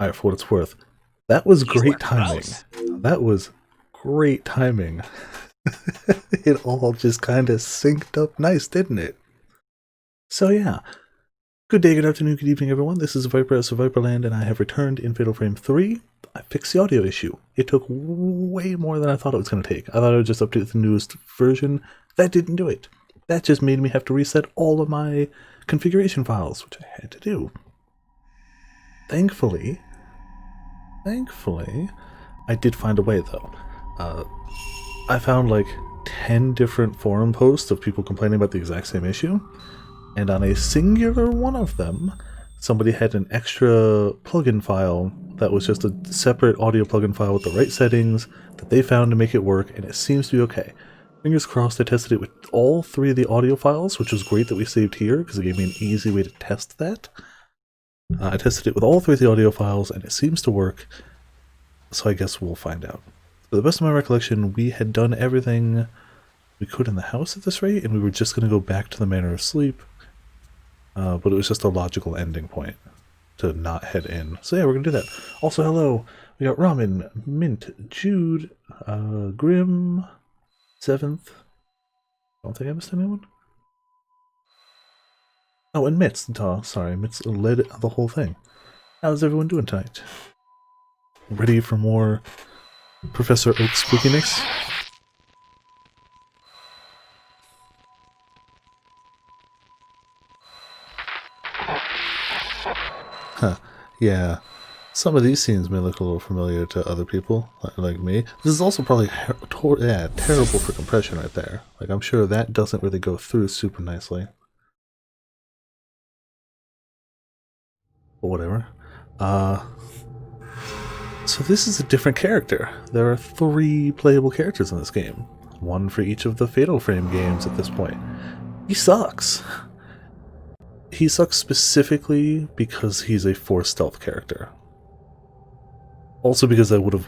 Alright, for what it's worth, that was He's great not timing. gross. That was great timing. It all just kind of synced up nice, didn't it? So yeah, good day, good afternoon, good evening, everyone. This is Viper of Viperland, and I have returned in Fatal Frame 3. I fixed the audio issue. It took way more than I thought it was going to take. I thought I would just update the newest version. That didn't do it. That just made me have to reset all of my configuration files, which I had to do. Thankfully, I did find a way, though. I found like 10 different forum posts of people complaining about the exact same issue, and on a singular one of them, somebody had an extra plugin file that was just a separate audio plugin file with the right settings that they found to make it work, and it seems to be okay. Fingers crossed. I tested it with all 3 of the audio files, which was great that we saved here because it gave me an easy way to test that. I tested it with all 3 of the audio files, and it seems to work, so I guess we'll find out. To the best of my recollection, we had done everything we could in the house at this rate, and we were just going to go back to the Manor of Sleep, but it was just a logical ending point to not head in. So yeah, we're going to do that. Also, hello, we got Ramen, Mint, Jude, Grim, 7th. I don't think I missed anyone. Oh, and Mitz. Duh, sorry, Mitz led the whole thing. How's everyone doing tonight? Ready for more Professor Oak spookiness? Huh, yeah. Some of these scenes may look a little familiar to other people, like me. This is also probably terrible for compression right there. Like, I'm sure that doesn't really go through super nicely. But whatever. So this is a different character. There are 3 playable characters in this game. 1 for each of the Fatal Frame games at this point. He sucks. He sucks specifically because he's a forced stealth character. Also because I would have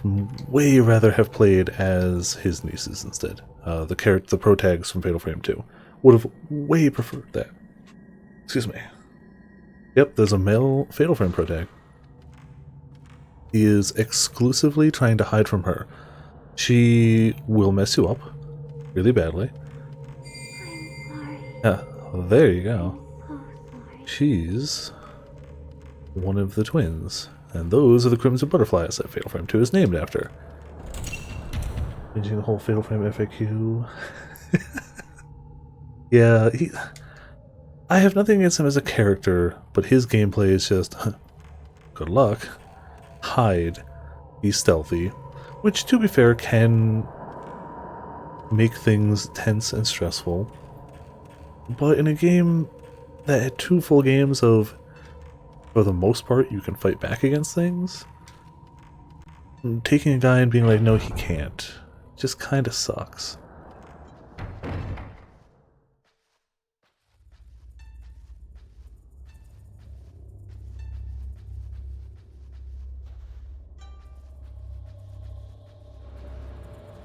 way rather have played as his nieces instead. The protags from Fatal Frame 2. Would have way preferred that. Excuse me. Yep, there's a male Fatal Frame protag. He is exclusively trying to hide from her. She will mess you up really badly. Yeah, there you go. She's one of the twins, and those are the Crimson Butterflies that Fatal Frame 2 is named after. Changing the whole Fatal Frame FAQ. Yeah, I have nothing against him as a character, but his gameplay is just, good luck. Hide, be stealthy, which, to be fair, can make things tense and stressful. But in a game that had 2 full games of, for the most part, you can fight back against things, taking a guy and being like, no, he can't, just kind of sucks.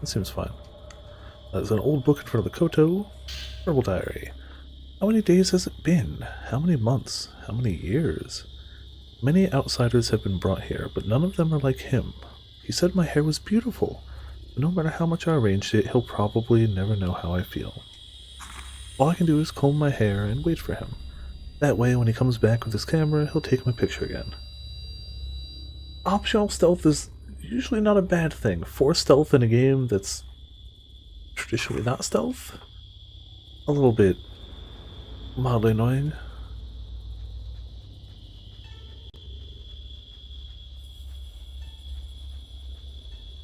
That seems fine. There's an old book in front of the Koto. Herbal Diary. How many days has it been? How many months? How many years? Many outsiders have been brought here, but none of them are like him. He said my hair was beautiful, but no matter how much I arranged it, he'll probably never know how I feel. All I can do is comb my hair and wait for him. That way, when he comes back with his camera, he'll take my picture again. Optional stealth is usually not a bad thing. Forced stealth in a game that's traditionally not stealth? A little bit mildly annoying.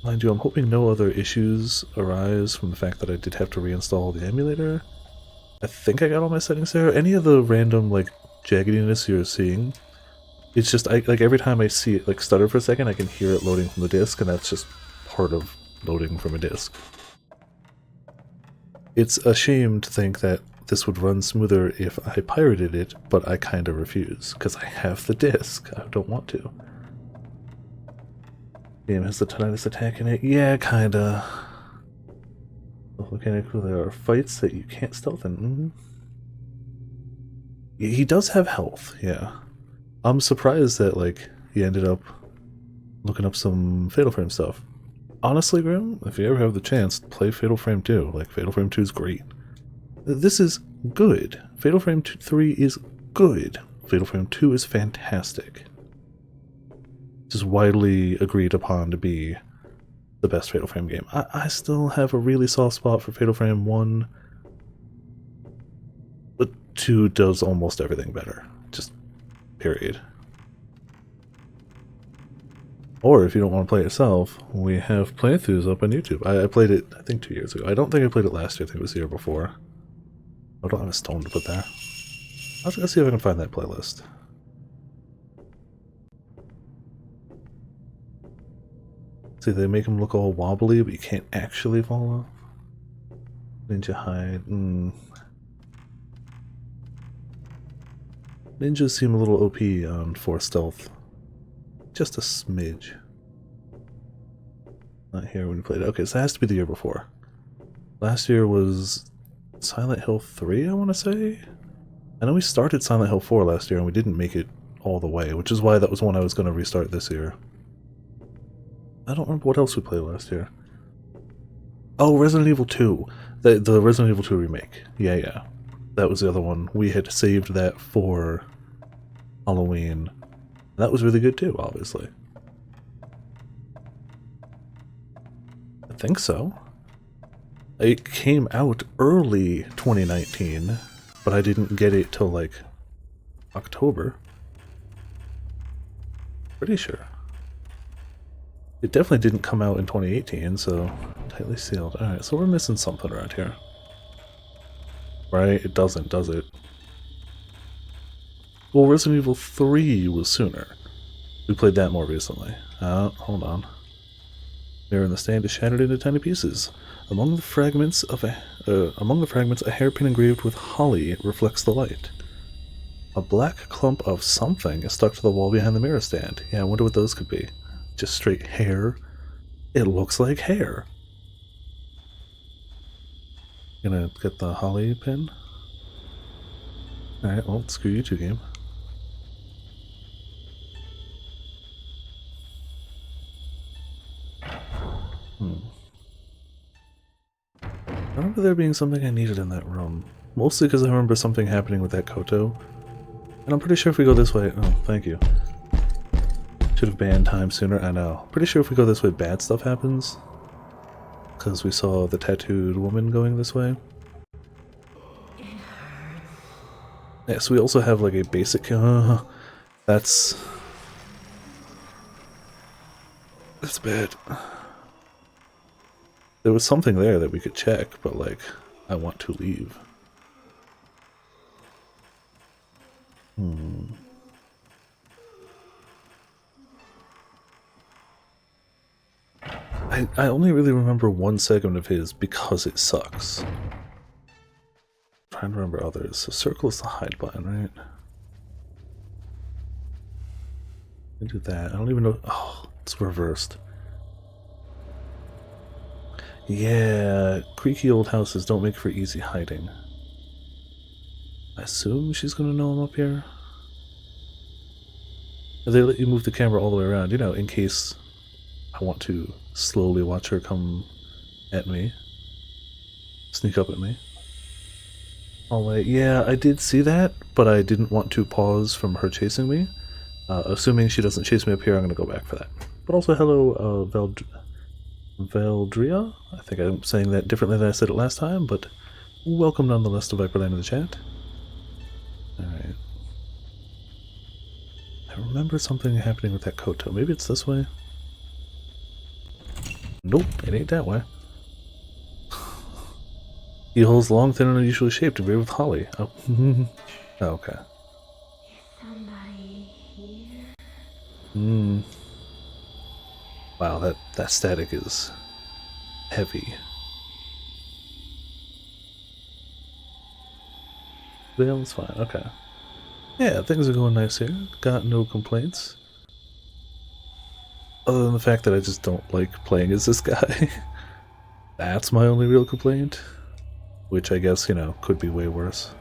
Mind you, I'm hoping no other issues arise from the fact that I did have to reinstall the emulator. I think I got all my settings there. Any of the random, like, jaggediness you're seeing, it's just, like, every time I see it, like, stutter for a second, I can hear it loading from the disk, and that's just part of loading from a disk. It's a shame to think that this would run smoother if I pirated it, but I kind of refuse, because I have the disk. I don't want to. Game has the tinnitus attack in it? Yeah, kinda. Mechanically, there are fights that you can't stealth in. He does have health, yeah. I'm surprised that, like, he ended up looking up some Fatal Frame stuff. Honestly, Grim, if you ever have the chance, play Fatal Frame 2. Like, Fatal Frame 2 is great. This is good. Fatal Frame 3 is good. Fatal Frame 2 is fantastic. Just widely agreed upon to be the best Fatal Frame game. I still have a really soft spot for Fatal Frame 1, but 2 does almost everything better. Just period. Or if you don't want to play it yourself, we have playthroughs up on YouTube. I played it, I think, 2 years ago. I don't think I played it last year. I think it was the year before. I don't have a stone to put there. I'll just see if I can find that playlist. See, they make them look all wobbly, but you can't actually fall off. Ninja hide. Ninjas seem a little OP on 4 stealth. Just a smidge. Not here when we played it. Okay, so it has to be the year before. Last year was Silent Hill 3, I want to say? I know we started Silent Hill 4 last year and we didn't make it all the way, which is why that was one I was going to restart this year. I don't remember what else we played last year. Oh, Resident Evil 2. The Resident Evil 2 remake. Yeah. That was the other one. We had saved that for Halloween. That was really good too, obviously. I think so. It came out early 2019, but I didn't get it till like October. Pretty sure. It definitely didn't come out in 2018, so tightly sealed. Alright, so we're missing something around here. Right? It doesn't, does it? Well, Resident Evil 3 was sooner. We played that more recently. Hold on. Mirror in the stand is shattered into tiny pieces. Among the fragments, a hairpin engraved with holly reflects the light. A black clump of something is stuck to the wall behind the mirror stand. Yeah, I wonder what those could be. Just straight hair. It looks like hair. Gonna get the holly pin. Alright, well, screw you too, game. I remember there being something I needed in that room. Mostly because I remember something happening with that Koto. And I'm pretty sure if we go this way... Oh, thank you. Should have banned time sooner, I know. Pretty sure if we go this way, bad stuff happens. Because we saw the tattooed woman going this way. Yeah, so we also have like a basic... that's bad. There was something there that we could check, but like, I want to leave. I only really remember one segment of his because it sucks. I'm trying to remember others. So circle is the hide button, right? I do that. I don't even know. Oh, it's reversed. Yeah, creaky old houses don't make for easy hiding. I assume she's gonna know I'm up here. They let you move the camera all the way around, you know, in case I want to slowly watch her come at me. Sneak up at me. Oh wait, yeah, I did see that, but I didn't want to pause from her chasing me. Assuming she doesn't chase me up here, I'm gonna go back for that. But also, hello, Veldria? I think I'm saying that differently than I said it last time, but welcome nonetheless to Viperland in the chat. Alright. I remember something happening with that Koto. Maybe it's this way? Nope, it ain't that way. He holds long, thin, and unusually shaped, engraved with holly. Oh, oh okay. Somebody here? Wow, that static is heavy. Veil's fine, okay. Yeah, things are going nice here. Got no complaints. Other than the fact that I just don't like playing as this guy. That's my only real complaint. Which I guess, you know, could be way worse.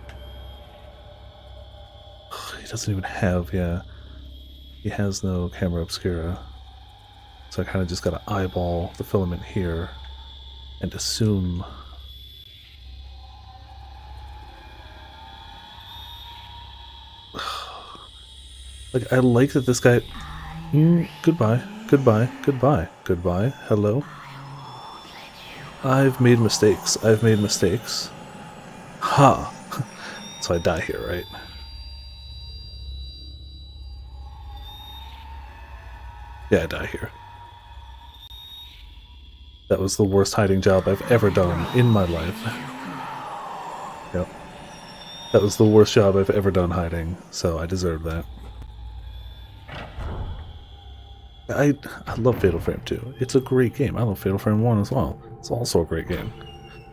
He doesn't even have, yeah. He has no camera obscura. So I kind of just gotta eyeball the filament here and assume. Like, I like that this guy... goodbye, goodbye, goodbye, goodbye, hello. I've made mistakes, I've made mistakes. Ha! So I die here, right? Yeah, I die here. That was the worst hiding job I've ever done in my life. Yep. That was the worst job I've ever done hiding, so I deserve that. I love Fatal Frame 2. It's a great game. I love Fatal Frame 1 as well. It's also a great game.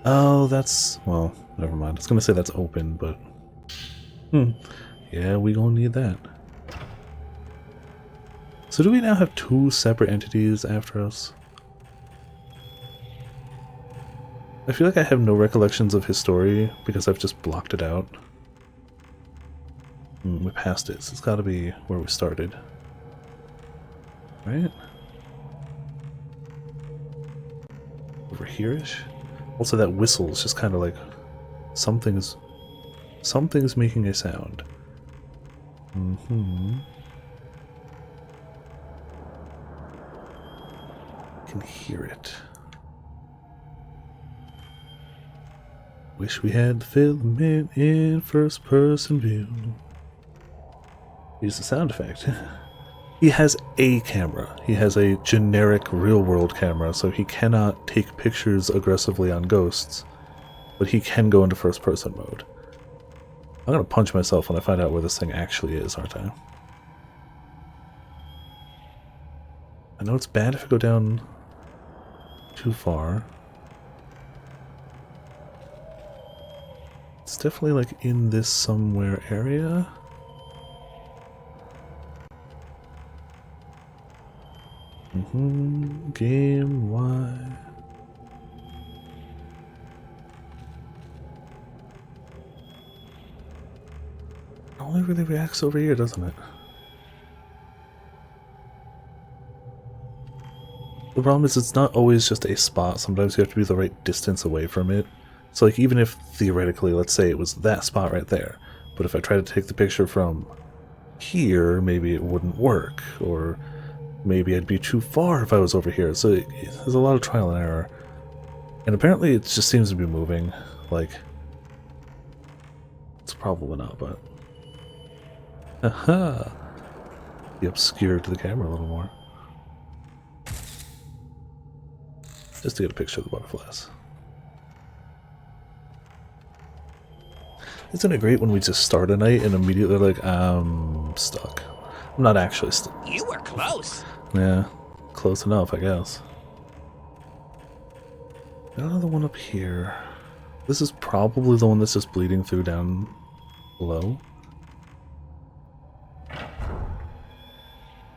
Oh, that's... well, never mind. I was gonna say that's open, but... yeah, we gonna need that. So do we now have two separate entities after us? I feel like I have no recollections of his story because I've just blocked it out. We passed it, so it's gotta be where we started. Right? Over here-ish? Also that whistle is just kind of like... something's making a sound. I can hear it. Wish we had the filament in first person view. Use the sound effect. He has a camera. He has a generic real-world camera, so he cannot take pictures aggressively on ghosts, but he can go into first-person mode. I'm gonna punch myself when I find out where this thing actually is, aren't I? I know it's bad if I go down too far. It's definitely like in this somewhere area. Game wide. It only really reacts over here, doesn't it? The problem is it's not always just a spot. Sometimes you have to be the right distance away from it. So like even if theoretically, let's say it was that spot right there, but if I try to take the picture from here, maybe it wouldn't work, or maybe I'd be too far if I was over here. So there's a lot of trial and error. And apparently it just seems to be moving. Like, it's probably not, but... aha! He obscured the camera a little more. Just to get a picture of the butterflies. Isn't it great when we just start a night and immediately like, I'm stuck. I'm not actually stuck. You were close. Yeah, close enough, I guess. Got another one up here. This is probably the one that's just bleeding through down below.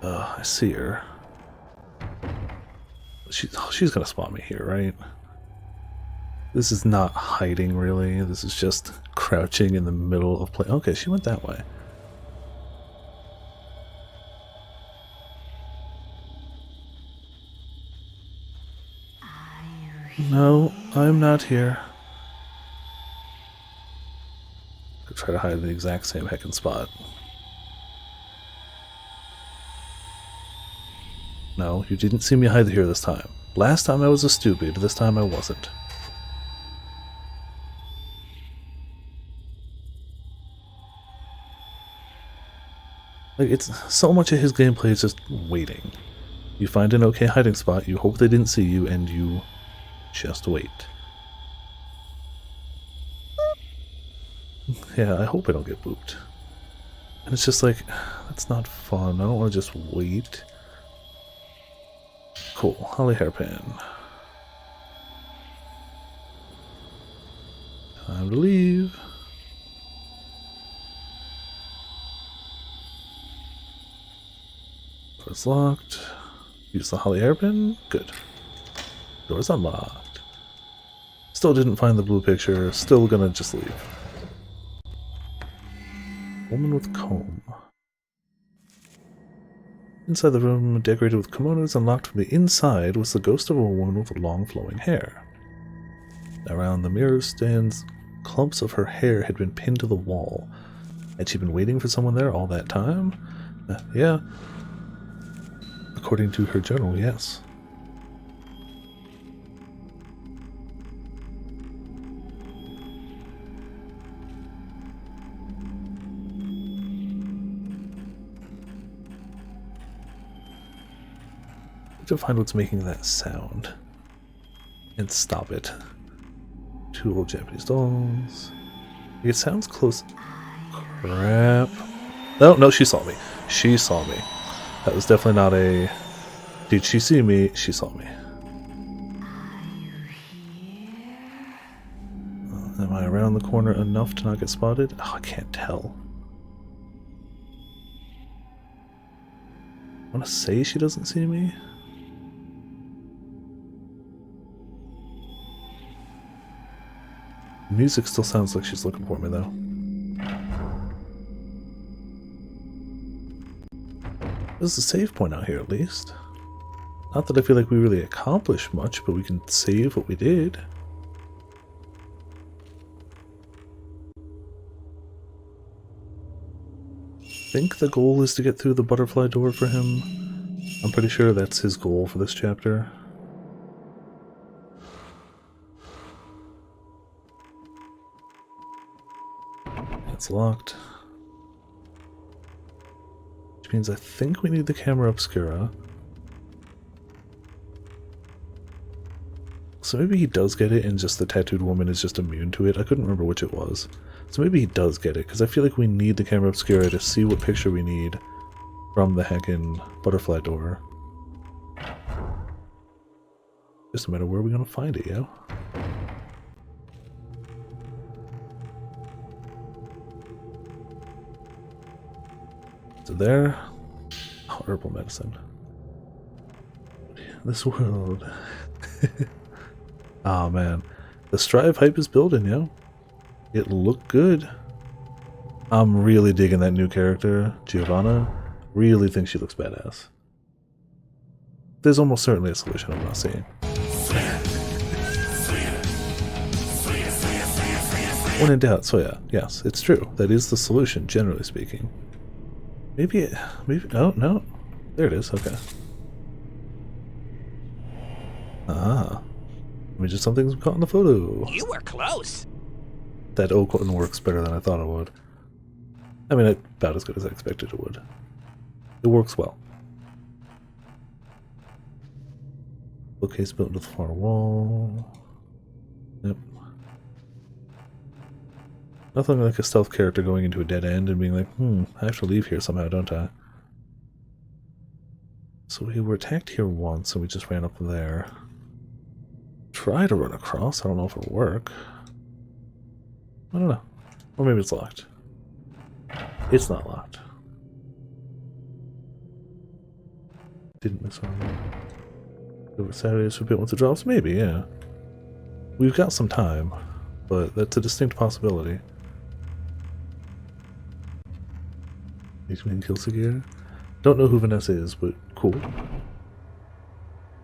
I see her. She's gonna spot me here, right? This is not hiding, really. This is just crouching in the middle of play. Okay, she went that way. No, I'm not here. Could try to hide in the exact same heckin' spot. No, you didn't see me hide here this time. Last time I was a stupid, this time I wasn't. Like, it's so much of his gameplay is just waiting. You find an okay hiding spot, you hope they didn't see you, and you just wait. Yeah, I hope I don't get booped. And it's just like, that's not fun. I don't want to just wait. Cool, Holly Hairpin. Time to leave. Door's locked. Use the Holly Hairpin. Good. Door's unlocked. Still didn't find the blue picture. Still gonna just leave. Woman with comb. Inside the room, decorated with kimonos and locked from the inside, was the ghost of a woman with long flowing hair. Around the mirror stands, clumps of her hair had been pinned to the wall. Had she been waiting for someone there all that time? Yeah. According to her journal, yes. To find what's making that sound and stop it. 2 old Japanese dolls. It sounds close. Crap. Oh, no, she saw me. She saw me. That was definitely not a... Did she see me? She saw me. Am I around the corner enough to not get spotted? Oh, I can't tell. I want to say she doesn't see me. Music still sounds like she's looking for me, though. There's a save point out here, at least. Not that I feel like we really accomplished much, but we can save what we did. I think the goal is to get through the butterfly door for him. I'm pretty sure that's his goal for this chapter. It's locked. Which means I think we need the camera obscura. So maybe he does get it and just the tattooed woman is just immune to it. I couldn't remember which it was. So maybe he does get it, because I feel like we need the camera obscura to see what picture we need from the heckin' butterfly door. Just a matter where we're gonna find it, yo. So there. Oh, herbal medicine. This world. Oh man. The Strive hype is building, yo. It looked good. I'm really digging that new character, Giovanna. Really think she looks badass. There's almost certainly a solution I'm not seeing. When in doubt, so yeah, yes, it's true. That is the solution, generally speaking. Maybe, no. There it is, okay. Ah. Maybe just something's caught in the photo. You were close. That oak one works better than I thought it would. I mean, about as good as I expected it would. It works well. Bookcase built into the far wall. Yep. Nothing like a stealth character going into a dead end and being like, I have to leave here somehow, don't I? So we were attacked here once, and we just ran up there. Try to run across. I don't know if it'll work. I don't know. Or maybe it's locked. It's not locked. Didn't miss one. Over Saturdays for a bit once it drops? Maybe, yeah. We've got some time, but that's a distinct possibility. H-Man Killsegir. Don't know who Vanessa is, but cool.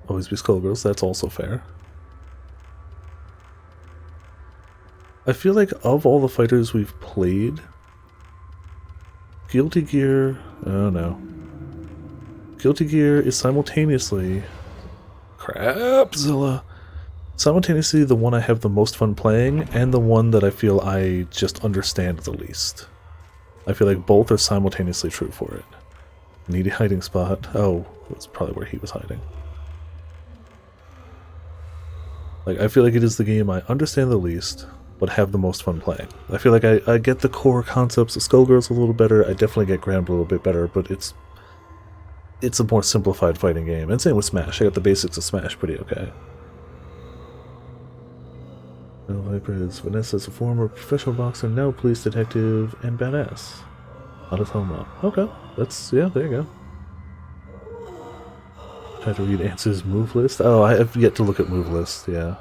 Always be Skullgirls, that's also fair. I feel like of all the fighters we've played, Guilty Gear, oh no. Guilty Gear is simultaneously, Crapzilla, simultaneously the one I have the most fun playing and the one that I feel I just understand the least. I feel like both are simultaneously true for it. Needy hiding spot. Oh, that's probably where he was hiding. Like, I feel like it is the game I understand the least, but have the most fun playing. I feel like I get the core concepts of Skullgirls a little better, I definitely get Grand Blue a little bit better, but it's a more simplified fighting game. And same with Smash, I got the basics of Smash pretty okay. No, Vipers. Vanessa is a former professional boxer, now police detective, and badass. Not his home run. Okay, that's, yeah, there you go. Try to read Answer's move list. Oh, I have yet to look at move list, yeah.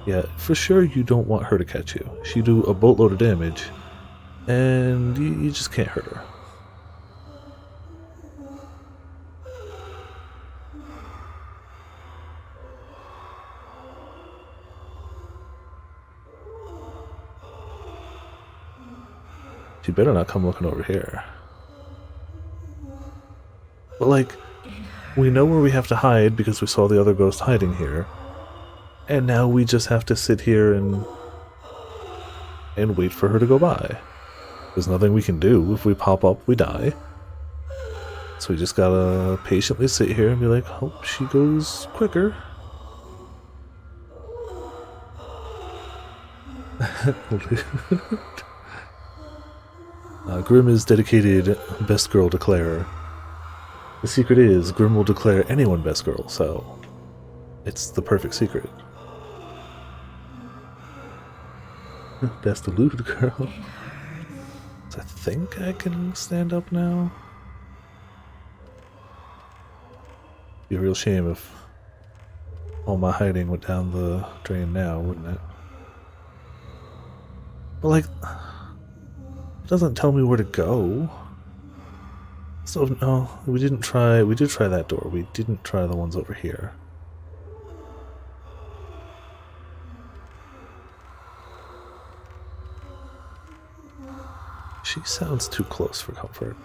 Yeah, for sure you don't want her to catch you. She do a boatload of damage, and you just can't hurt her. She better not come looking over here. But like, we know where we have to hide because we saw the other ghost hiding here. And now we just have to sit here and wait for her to go by. There's nothing we can do. If we pop up, we die. So we just gotta patiently sit here and be like, hope she goes quicker. Grim is dedicated best girl declarer. The secret is Grim will declare anyone best girl, so it's the perfect secret. Best eluded girl. So I think I can stand up now. Be a real shame if all my hiding went down the drain now, wouldn't it? But like, it doesn't tell me where to go. So no, we did try that door. We didn't try the ones over here. She sounds too close for comfort.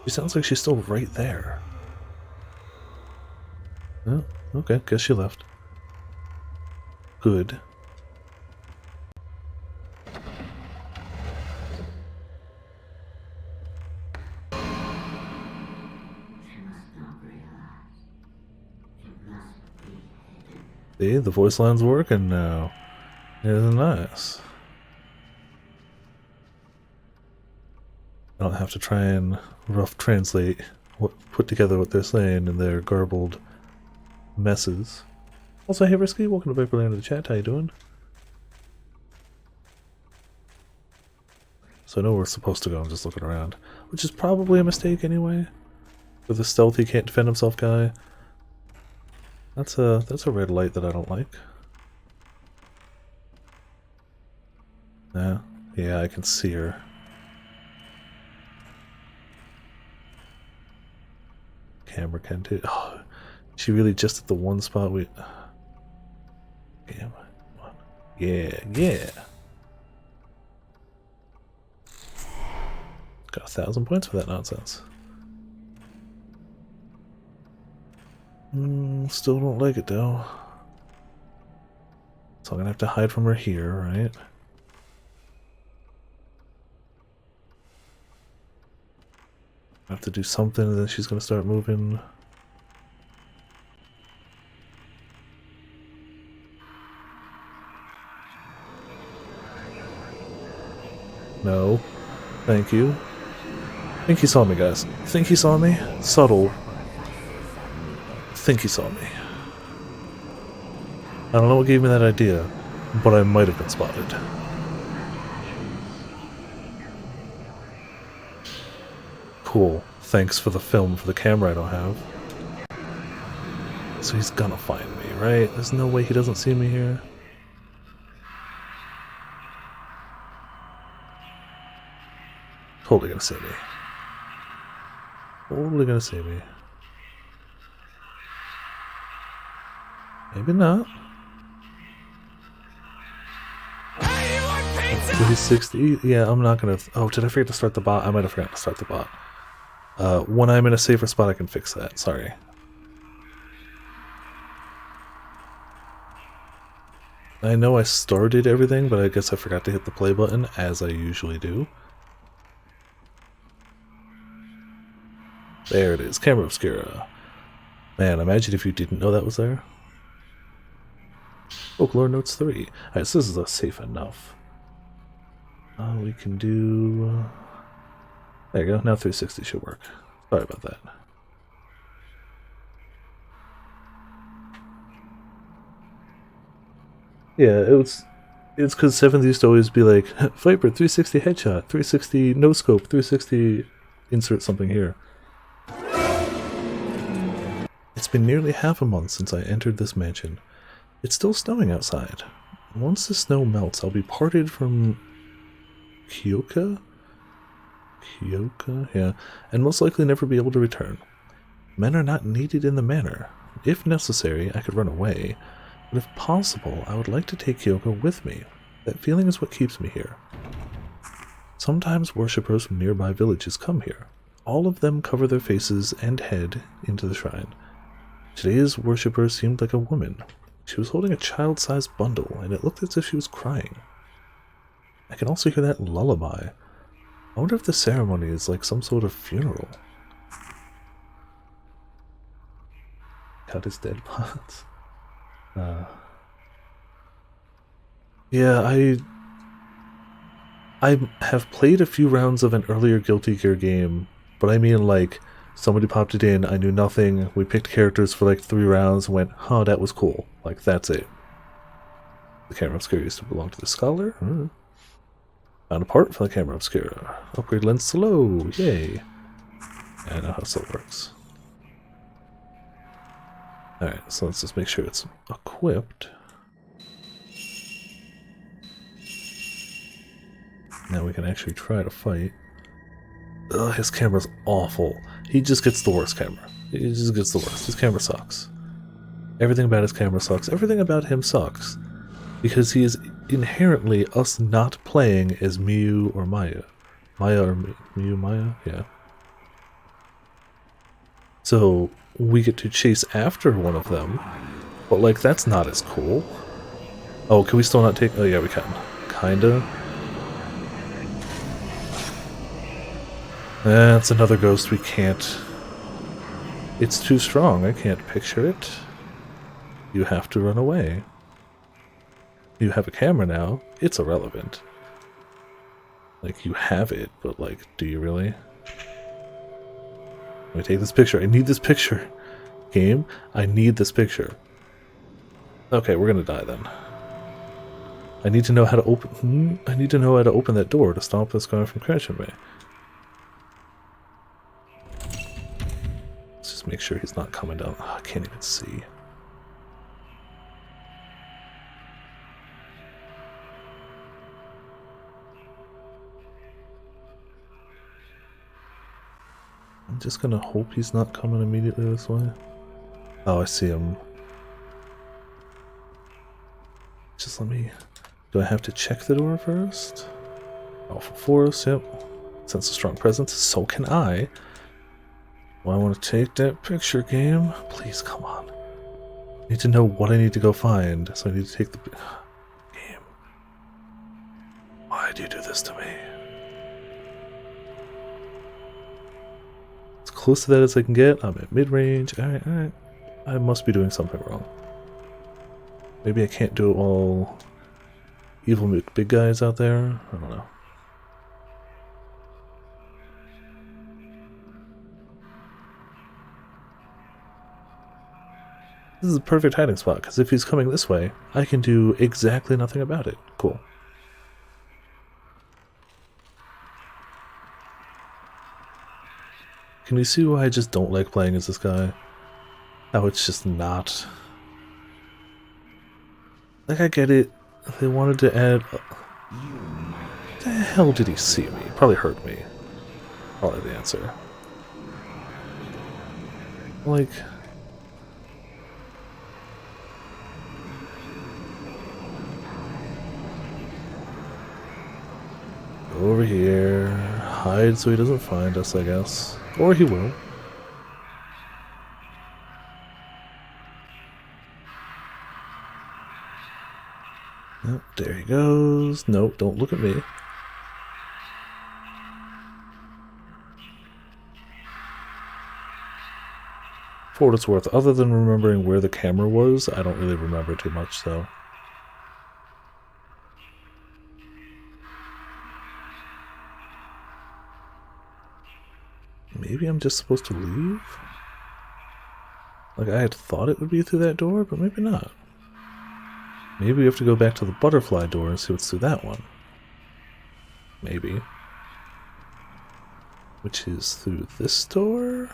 She sounds like she's still right there. Oh, okay, guess she left. Good. See, the voice line's working now. Isn't nice. I don't have to try and rough translate put together what they're saying in their garbled messes. Also, hey Risky, welcome to Viperland to the chat. How you doing? So I know we're supposed to go. I'm just looking around, which is probably a mistake anyway. For the stealthy can't defend himself guy. That's a red light that I don't like. Yeah, I can see her. Camera can too. Oh, she really just at the one spot we. Yeah. Got 1,000 points for that nonsense. Still don't like it though. So I'm gonna have to hide from her here, right? I have to do something and then she's gonna start moving. No. Thank you. I think he saw me, guys. I think he saw me. Subtle. I think he saw me. I don't know what gave me that idea, but I might have been spotted. Cool. Thanks for the film for the camera I don't have. So he's gonna find me, right? There's no way he doesn't see me here. Totally gonna see me. Totally gonna see me. Maybe not. 360. Yeah, I'm not gonna. Oh, did I forget to start the bot? I might have forgotten to start the bot. When I'm in a safer spot, I can fix that. Sorry. I know I started everything, but I guess I forgot to hit the play button, as I usually do. There it is, Camera Obscura. Man, imagine if you didn't know that was there. Folklore Notes 3. Alright, so this is safe enough. We can do... there you go, now 360 should work. Sorry about that. Yeah, it's because 7th used to always be like, Viper, 360 headshot, 360 no scope, 360 insert something here. been nearly half a month since I entered this mansion. It's still snowing outside. Once the snow melts, I'll be parted from Kyoka? Kyoka? Yeah. And most likely never be able to return. Men are not needed in the manor. If necessary, I could run away. But if possible, I would like to take Kyoka with me. That feeling is what keeps me here. Sometimes worshippers from nearby villages come here. All of them cover their faces and head into the shrine. Today's worshipper seemed like a woman. She was holding a child-sized bundle, and it looked as if she was crying. I can also hear that lullaby. I wonder if the ceremony is like some sort of funeral. Cut his dead pots. Yeah, I have played a few rounds of an earlier Guilty Gear game, but I mean like somebody popped it in, I knew nothing, we picked characters for like 3 rounds and went, huh, that was cool. Like, that's it. The camera obscura used to belong to the scholar. Found a part for the camera obscura. Upgrade lens to low, yay. I know how that works. Alright, so let's just make sure it's equipped. Now we can actually try to fight. Ugh, his camera's awful. He just gets the worst camera. He just gets the worst. His camera sucks. Everything about his camera sucks. Everything about him sucks. Because he is inherently us not playing as Miyu or Maya. Maya or Miyu Maya? Yeah. So we get to chase after one of them, but like that's not as cool. Oh, can we still not take... Oh yeah, we can. Kinda. That's another ghost we can't... It's too strong, I can't picture it. You have to run away. You have a camera now, it's irrelevant. Like, you have it, but like, do you really? Let me take this picture, I need this picture. Game, I need this picture. Okay, we're gonna die then. I need to know how to open... I need to know how to open that door to stop this guy from crashing me. Let's just make sure he's not coming down. Oh, I can't even see. I'm just gonna hope he's not coming immediately this way. Oh, I see him. Just let me... Do I have to check the door first? Oh, for force, yep. Sense a strong presence, so can I. Well, I want to take that picture, game. Please, come on. I need to know what I need to go find, so I need to take the... Game. Why do you do this to me? As close to that as I can get. I'm at mid-range. Alright, alright. I must be doing something wrong. Maybe I can't do it all evil big guys out there? I don't know. This is a perfect hiding spot, because if he's coming this way, I can do exactly nothing about it. Cool. Can you see why I just don't like playing as this guy? How it's just not... Like, I get it. They wanted to add... The hell did he see me? Probably heard me. Probably the answer. Like... Over here. Hide so he doesn't find us, I guess. Or he will. Oh, there he goes. Nope, don't look at me. For what it's worth, other than remembering where the camera was, I don't really remember too much, so... Maybe I'm just supposed to leave? Like, I had thought it would be through that door, but maybe not. Maybe we have to go back to the butterfly door and see what's through that one. Maybe. Which is through this door?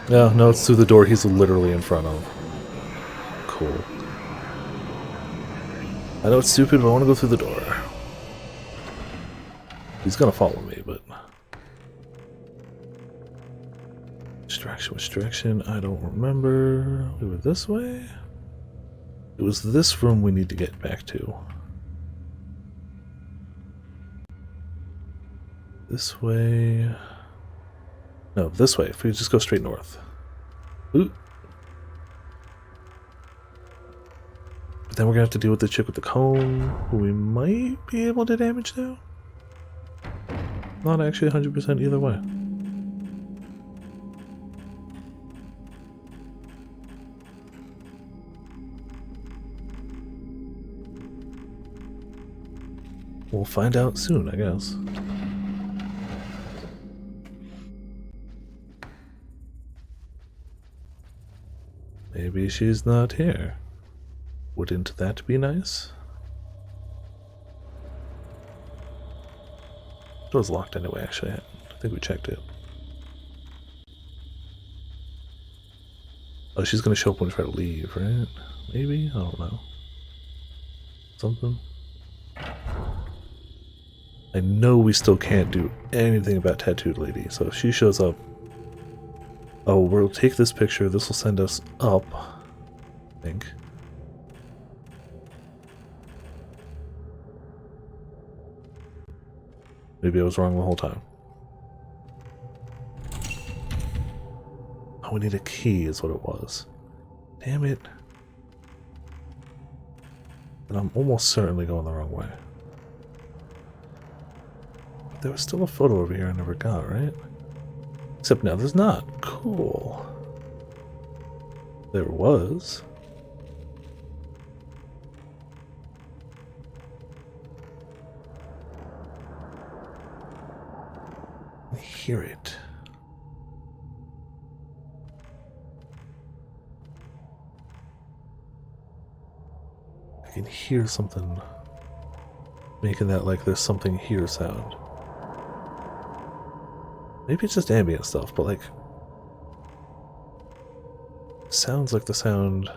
No, it's through the door he's literally in front of. Cool. I know it's stupid, but I want to go through the door. He's gonna follow me, but... Which direction? I don't remember. We were this way? It was this room we need to get back to. This way... No, this way. If we just go straight north. Ooh. But then we're gonna have to deal with the chick with the cone, who we might be able to damage now. Not actually 100% either way. We'll find out soon, I guess. Maybe she's not here. Wouldn't that be nice? Door's locked anyway, actually. I think we checked it. Oh, she's gonna show up when we try to leave, right? Maybe? I don't know. Something? I know we still can't do anything about Tattooed Lady, so if she shows up... Oh, we'll take this picture, this will send us up, I think. Maybe I was wrong the whole time. Oh, we need a key is what it was. Damn it. And I'm almost certainly going the wrong way. There was still a photo over here I never got, right? Except now there's not. Cool. There was. I hear it. I can hear something making that like there's something here sound. Maybe it's just ambient stuff, but like... Sounds like the sound...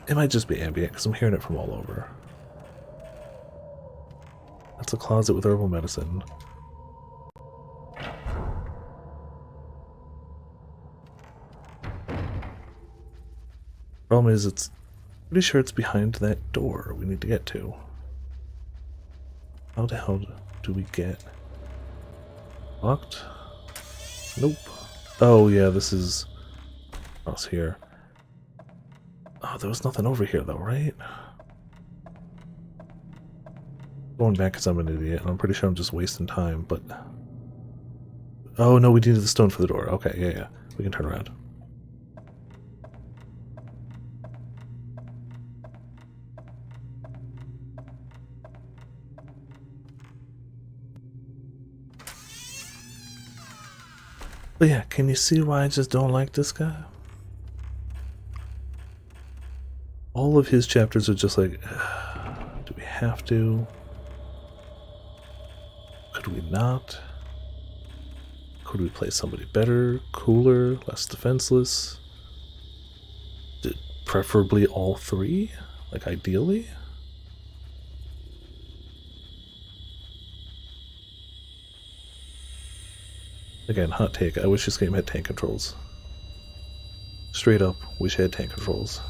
It might just be ambient, because I'm hearing it from all over. That's a closet with herbal medicine. Problem is, it's pretty sure it's behind that door we need to get to. How the hell do we get locked? Nope. Oh yeah, this is us here. Oh, there was nothing over here though, right? Going back because I'm an idiot, and I'm pretty sure I'm just wasting time, but... Oh no, we needed the stone for the door. Okay, yeah. We can turn around. But yeah, can you see why I just don't like this guy? All of his chapters are just like, do we have to? Could we not? Could we play somebody better, cooler, less defenseless? Preferably all three? Like ideally? Again, hot take, I wish this game had tank controls. Straight up, wish it had tank controls.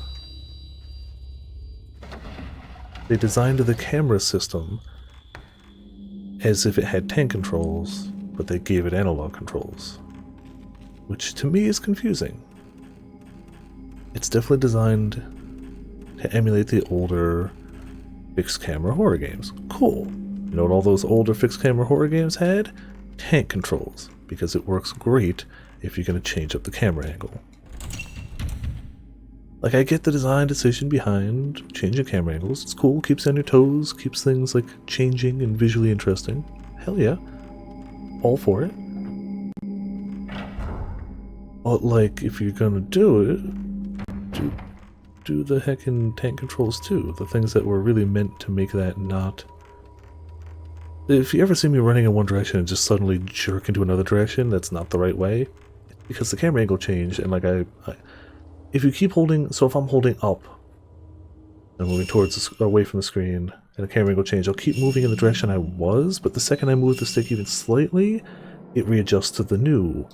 They designed the camera system as if it had tank controls, but they gave it analog controls. Which to me is confusing. It's definitely designed to emulate the older fixed camera horror games. Cool. You know what all those older fixed camera horror games had? Tank controls. Because it works great if you're going to change up the camera angle. Like, I get the design decision behind changing camera angles. It's cool, keeps you on your toes, keeps things, like, changing and visually interesting. Hell yeah. All for it. But, like, if you're gonna do it, do the heckin' tank controls too. The things that were really meant to make that not... If you ever see me running in one direction and just suddenly jerk into another direction, that's not the right way. Because the camera angle changed, and like if you keep holding... So if I'm holding up and moving towards away from the screen, and the camera angle change, I'll keep moving in the direction I was, but the second I move the stick even slightly, it readjusts to the new.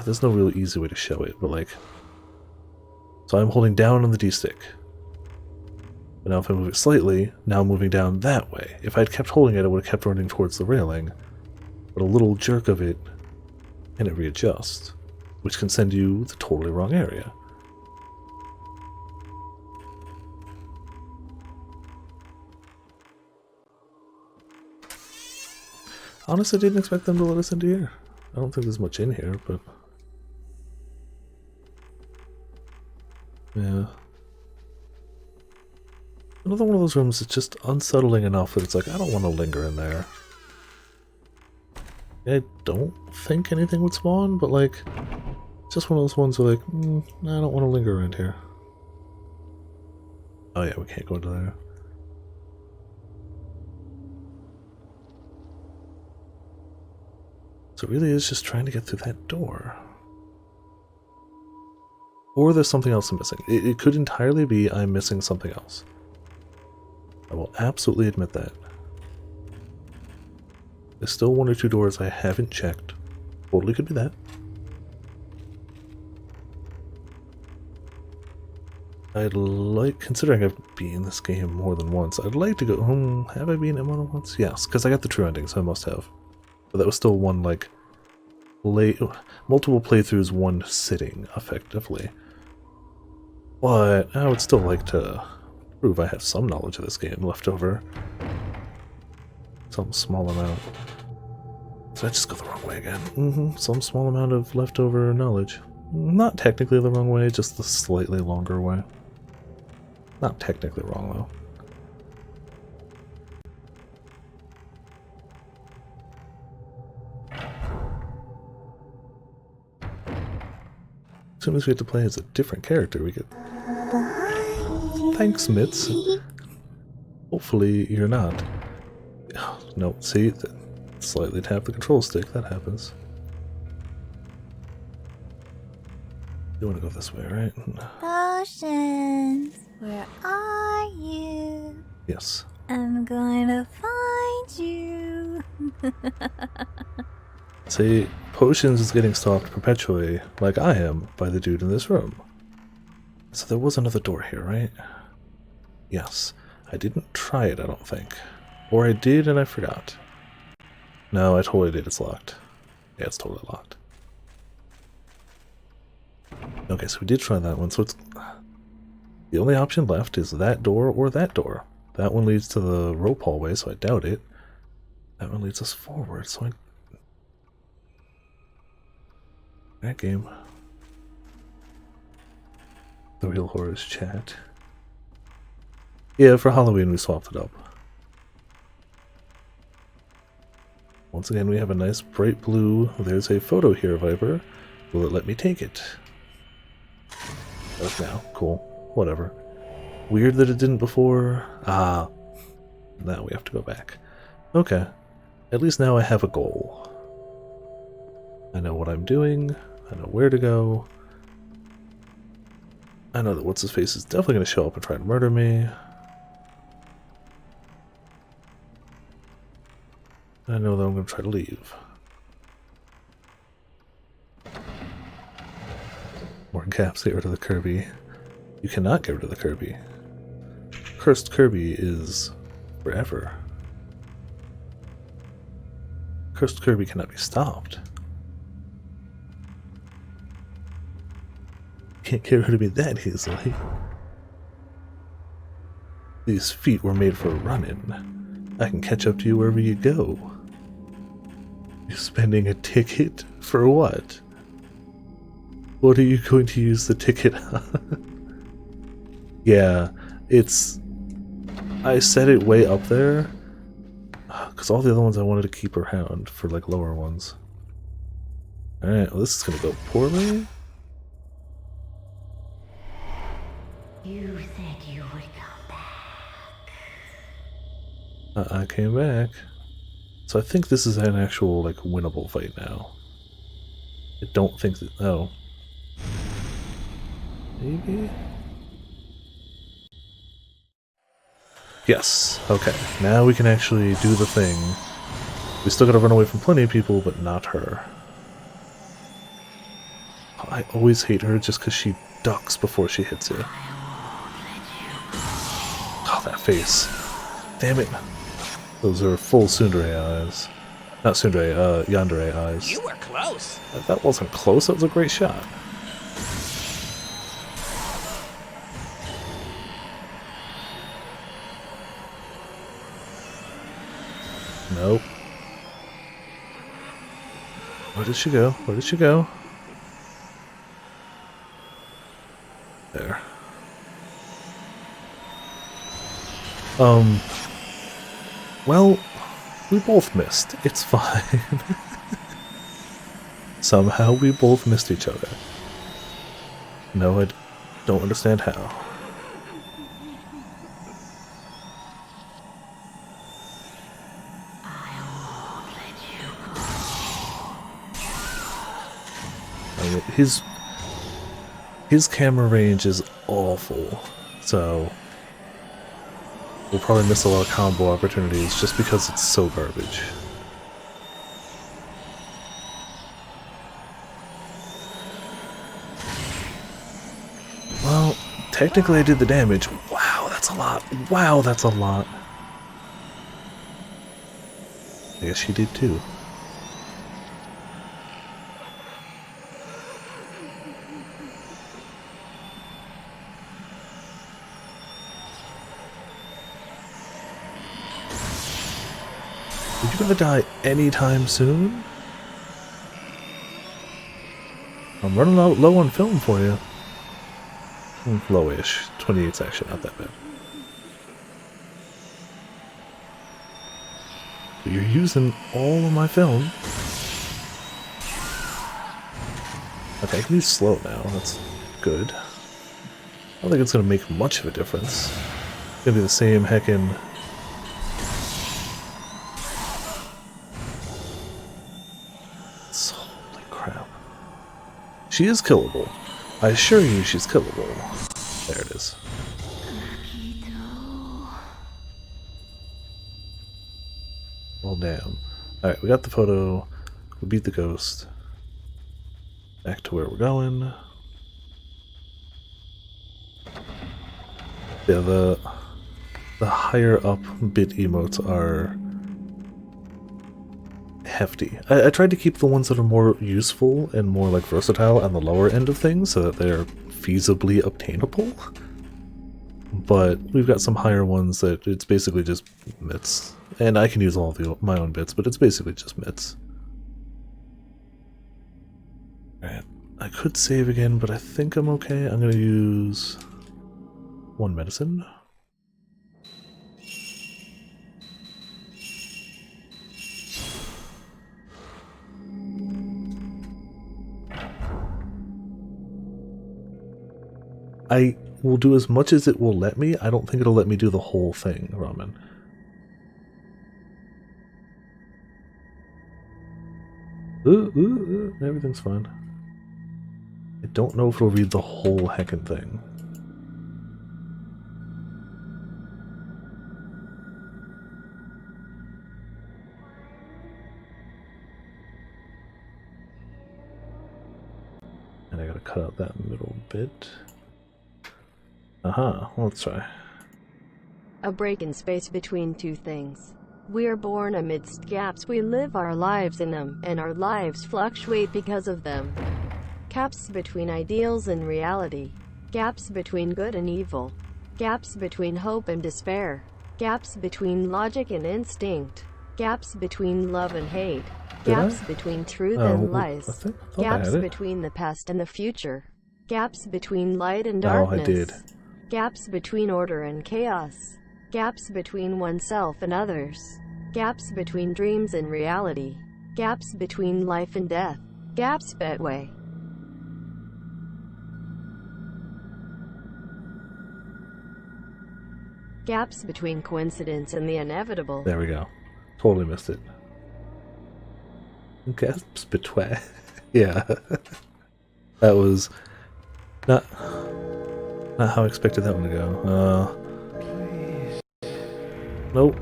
There's no real easy way to show it, but like... So I'm holding down on the D-stick. But now if I move it slightly, now I'm moving down that way. If I'd kept holding it, I would have kept running towards the railing. But a little jerk of it, and it readjusts, which can send you the totally wrong area. Honestly, I didn't expect them to let us into here. I don't think there's much in here, but... Yeah. Another one of those rooms that's just unsettling enough that it's like, I don't want to linger in there. I don't think anything would spawn, but like, it's just one of those ones where like, I don't want to linger around here. Oh yeah, we can't go into there. So it really is just trying to get through that door. Or there's something else I'm missing. It could entirely be I'm missing something else. I will absolutely admit that. There's still one or two doors I haven't checked. Totally could be that. I'd like, considering I've been in this game more than once, I'd like to go, have I been in more than once? Yes, because I got the true ending, so I must have. But that was still one, like, multiple playthroughs, one sitting, effectively. But I would still like to prove I have some knowledge of this game left over. Some small amount. Did I just go the wrong way again? Some small amount of leftover knowledge. Not technically the wrong way, just the slightly longer way. Not technically wrong, though. As soon as we get to play as a different character, we get... Thanks, Mitz. Hopefully you're not. No, see? Slightly tap the control stick, that happens. You want to go this way, right? Potions, where are you? Yes. I'm going to find you. See, Potions is getting stalked perpetually, like I am, by the dude in this room. So there was another door here, right? Yes. I didn't try it, I don't think. Or I did and I forgot. No, I totally did, it's locked. Yeah, it's totally locked. Okay, so we did try that one, so it's... The only option left is that door or that door. That one leads to the rope hallway, so I doubt it. That one leads us forward, so I... That game. The Real Horrors chat. Yeah, for Halloween we swapped it up. Once again, we have a nice bright blue. There's a photo here, Viper. Will it let me take it? Does now. Cool. Whatever. Weird that it didn't before. Ah. Now we have to go back. Okay. At least now I have a goal. I know what I'm doing. I know where to go. I know that What's-His-Face is definitely going to show up and try to murder me. I know that I'm going to try to leave. More caps, get rid of the Kirby. You cannot get rid of the Kirby. Cursed Kirby is forever. Cursed Kirby cannot be stopped. Can't get rid of me that easily. These feet were made for running. I can catch up to you wherever you go. You're spending a ticket? For what? What are you going to use the ticket on? Yeah, it's... I set it way up there, because all the other ones I wanted to keep around for, like, lower ones. Alright, well this is going to go poorly. You said you would come back. I came back. So I think this is an actual, like, winnable fight now. I don't think that... Oh. Maybe? Yes. Okay. Now we can actually do the thing. We still gotta run away from plenty of people, but not her. I always hate her just because she ducks before she hits you. Oh, that face. Damn it. Those are full tsundere eyes. Not tsundere, yandere eyes. You were close. That wasn't close, that was a great shot. Nope. Where did she go? Where did she go? There. Well, we both missed. It's fine. Somehow we both missed each other. No, I don't understand how. His camera range is awful, so we'll probably miss a lot of combo opportunities just because it's so garbage. Well, technically I did the damage. Wow, that's a lot. Wow, that's a lot. I guess she did too. Are you gonna die anytime soon? I'm running low on film for you. Lowish. 28's actually not that bad. But you're using all of my film. Okay, I can use slow now. That's good. I don't think it's gonna make much of a difference. It's gonna be the same heckin'. Holy crap. She is killable. I assure you she's killable. There it is. Well, damn. Alright, we got the photo. We beat the ghost. Back to where we're going. Yeah, the higher up bit emotes are hefty. I tried to keep the ones that are more useful and more like versatile on the lower end of things so that they're feasibly obtainable. But we've got some higher ones that it's basically just bits. And I can use all of my own bits, but it's basically just bits. Alright, I could save again, but I think I'm okay. I'm gonna use one medicine. I will do as much as it will let me. I don't think it'll let me do the whole thing, Ramen. Everything's fine. I don't know if it'll read the whole heckin' thing. And I gotta cut out that middle bit. Well, let's try. A break in space between two things. We are born amidst gaps, we live our lives in them, and our lives fluctuate because of them. Gaps between ideals and reality. Gaps between good and evil. Gaps between hope and despair. Gaps between logic and instinct. Gaps between love and hate. Gaps between truth and lies. Gaps between the past and the future. Gaps between light and darkness. Oh, I did. Gaps between order and chaos. Gaps between oneself and others. Gaps between dreams and reality. Gaps between life and death. Gaps betway. Gaps between coincidence and the inevitable. There we go. Totally missed it. Gaps between. Yeah. That was not how I expected that one to go. Nope.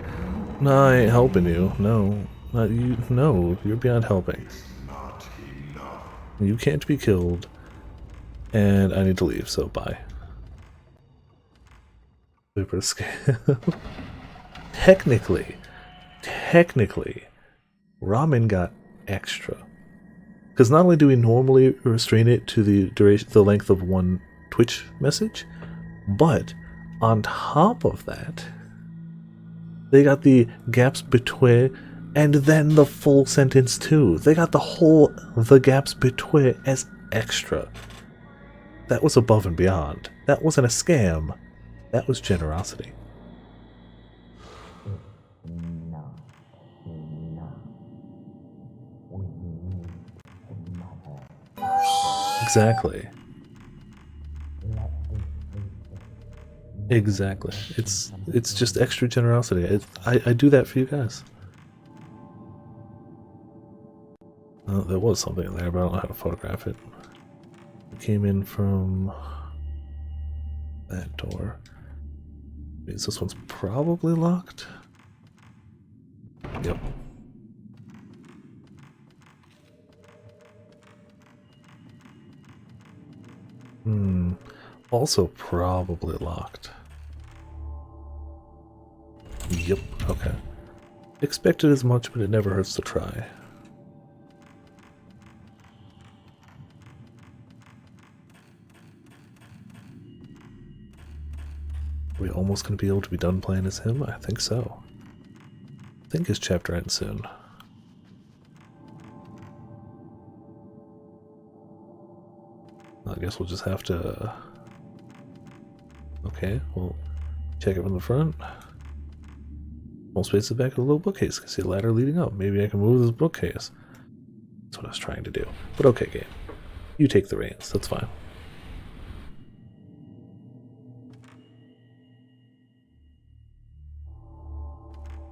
No, I ain't helping you. No. Not you. No, you're beyond helping. You can't be killed. And I need to leave, so bye. Super scam. Technically, Ramen got extra. Because not only do we normally restrain it to the duration, the length of one Twitch message, but on top of that, they got the gaps between, and then the full sentence too. They got the gaps between as extra. That was above and beyond. That wasn't a scam. That was generosity. Exactly. Exactly. It's just extra generosity. I do that for you guys. Oh, there was something in there, but I don't know how to photograph it. It came in from that door. Means this one's probably locked. Yep. Also probably locked. Yep, okay. Expected as much, but it never hurts to try. Are we almost going to be able to be done playing as him? I think so. I think his chapter ends soon. I guess we'll just have to... Okay, we'll check it from the front. Small space at the back of the little bookcase. I see a ladder leading up. Maybe I can move this bookcase. That's what I was trying to do. But okay, game. You take the reins. That's fine.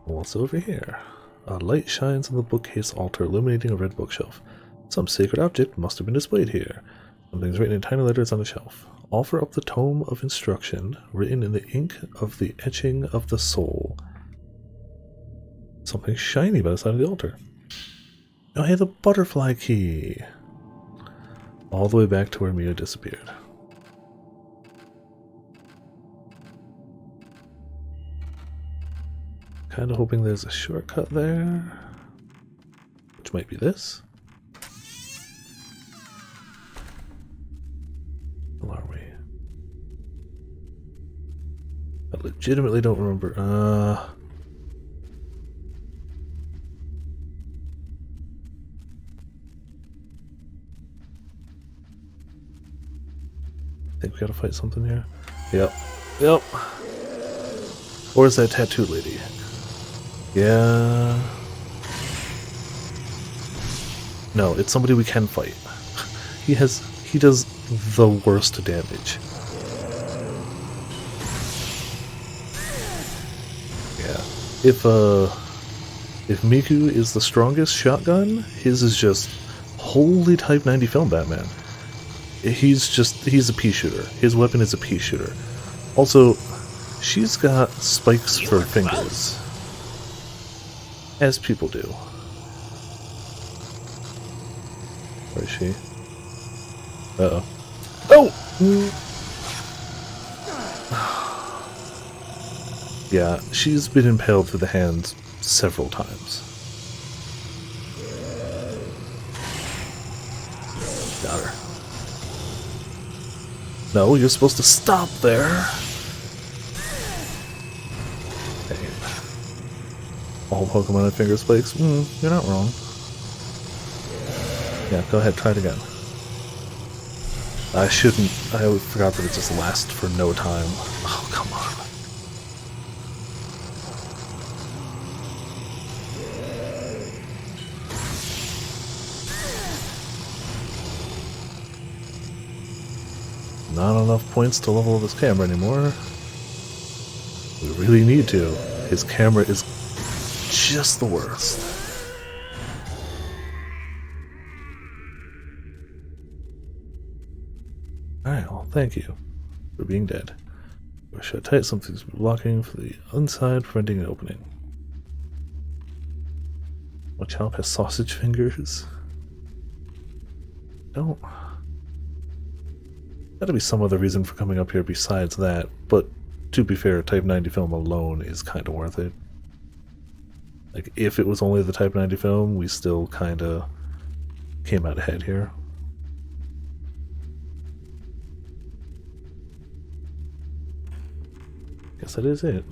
What's over here? A light shines on the bookcase altar, illuminating a red bookshelf. Some sacred object must have been displayed here. Something's written in tiny letters on the shelf. Offer up the tome of instruction, written in the ink of the etching of the soul. Something shiny by the side of the altar. Oh, hey, the butterfly key. All the way back to where Mia disappeared. Kind of hoping there's a shortcut there, which might be this. Where are we? I legitimately don't remember. I think we gotta fight something here. Yep. Yep. Or is that tattoo lady? Yeah. No, it's somebody we can fight. He does the worst damage. Yeah. If Miku is the strongest shotgun, his is just holy Type 90 film Batman. He's a pea shooter. His weapon is a pea shooter. Also, she's got spikes for fingers. As people do. Where is she? Uh-oh. Oh! Yeah, she's been impaled through the hands several times. Got her. No, you're supposed to stop there. All Pokemon have finger spikes? You're not wrong. Yeah, go ahead, try it again. I forgot that it just lasts for no time. Oh, come on. Not enough points to level this camera anymore. We really need to. His camera is just the worst. Alright, well, thank you for being dead. Or should I tight something's blocking for the inside, preventing an opening? Watch out, has sausage fingers. Don't. Gotta be some other reason for coming up here besides that, but to be fair, Type 90 film alone is kind of worth it. Like, if it was only the Type 90 film, we still kind of came out ahead here. Guess that is it.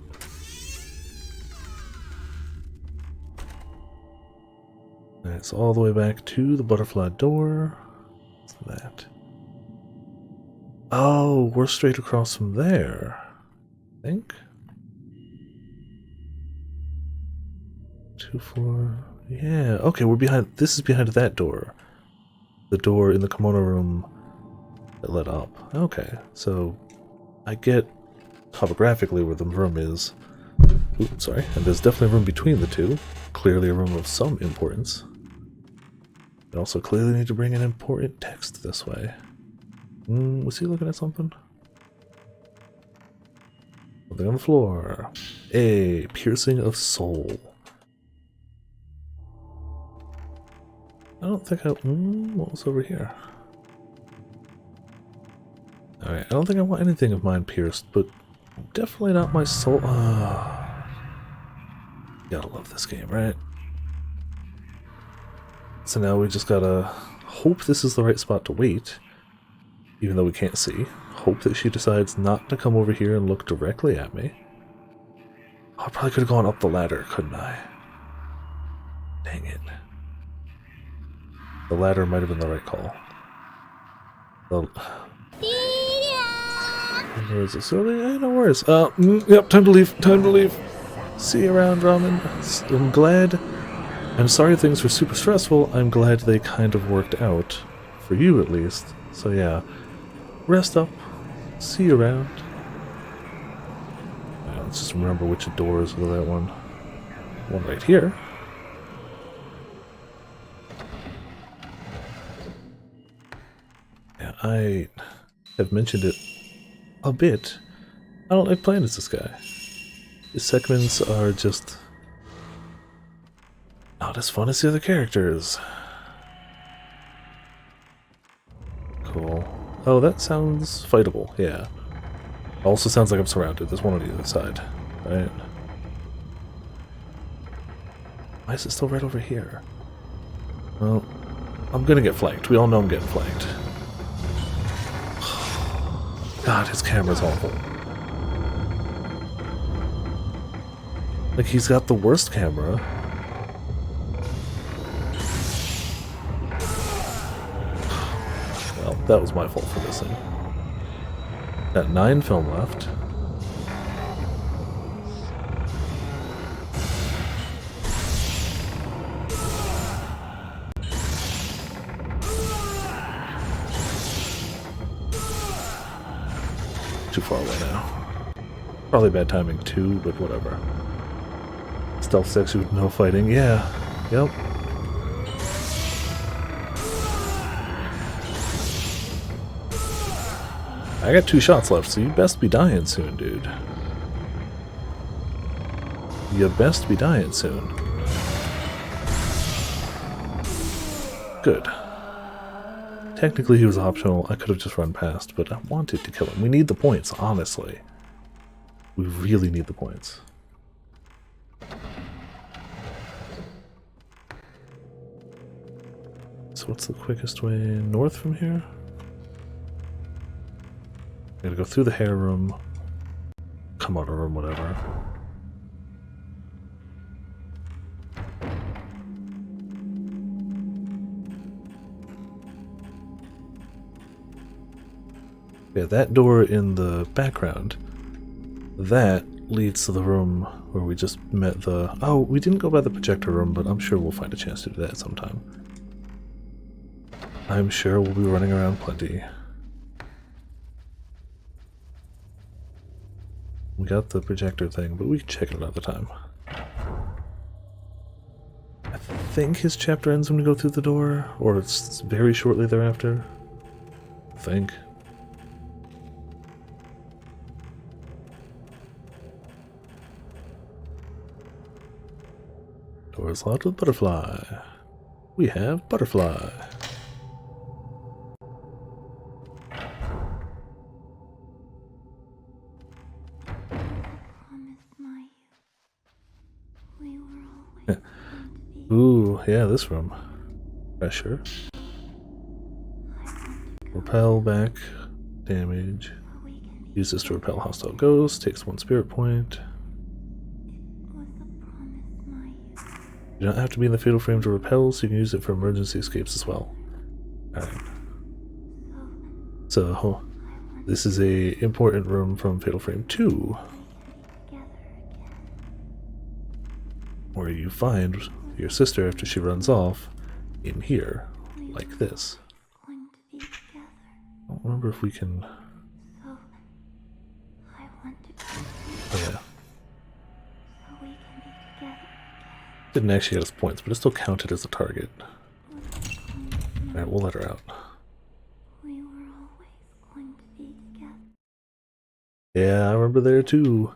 Alright, so all the way back to the butterfly door. What's that? Oh, we're straight across from there. I think. 2, 4. Yeah, okay, we're behind. This is behind that door. The door in the kimono room that led up. Okay, so I get topographically where the room is. Oops, sorry. And there's definitely a room between the two. Clearly a room of some importance. I also clearly need to bring an important text this way. Was he looking at something? Something on the floor. A piercing of soul. I don't think I... what was over here? Alright, I don't think I want anything of mine pierced, but definitely not my soul. Gotta love this game, right? So now we just gotta hope this is the right spot to wait, even though we can't see. Hope that she decides not to come over here and look directly at me. Oh, I probably could have gone up the ladder, couldn't I? Dang it. The ladder might have been the right call. Where is this? No worries. Yep, time to leave. Time to leave. See you around, Ramen. I'm glad. I'm sorry things were super stressful. I'm glad they kind of worked out. For you, at least. So yeah. Rest up. See you around. Right, let's just remember which doors were that one. One right here. Yeah, I have mentioned it a bit. I don't like playing as this guy. His segments are just not as fun as the other characters. Cool. Oh, that sounds fightable, yeah. Also sounds like I'm surrounded. There's one on the other side, right? Why is it still right over here? Well, I'm gonna get flanked. We all know I'm getting flanked. God, his camera's awful. Like, he's got the worst camera. Well, that was my fault for missing. Got 9 film left. Too far away now. Probably bad timing too, but whatever. Stealth section with no fighting. Yeah. Yep. I got 2 shots left, so you best be dying soon, dude. You best be dying soon. Good. Technically he was optional. I could have just run past, but I wanted to kill him. We need the points, honestly. We really need the points. So what's the quickest way north from here? Gotta go through the hair room, kimono room, whatever. Yeah, that door in the background, that leads to the room where we just met the... Oh, we didn't go by the projector room, but I'm sure we'll find a chance to do that sometime. I'm sure we'll be running around plenty. We got the projector thing, but we can check it another time. I think his chapter ends when we go through the door, or it's very shortly thereafter. I think. Door is locked with butterfly. We have butterfly. Ooh, yeah, this room. Pressure. Repel back. Damage. Use this to repel hostile ghosts. Takes 1 spirit point. You don't have to be in the fatal frame to repel, so you can use it for emergency escapes as well. Alright. So, this is a important room from Fatal Frame 2. Where you find your sister after she runs off in here, like this. I don't remember if we can... Oh yeah. Didn't actually get us points, but it still counted as a target. Alright, we'll let her out. Yeah, I remember there too.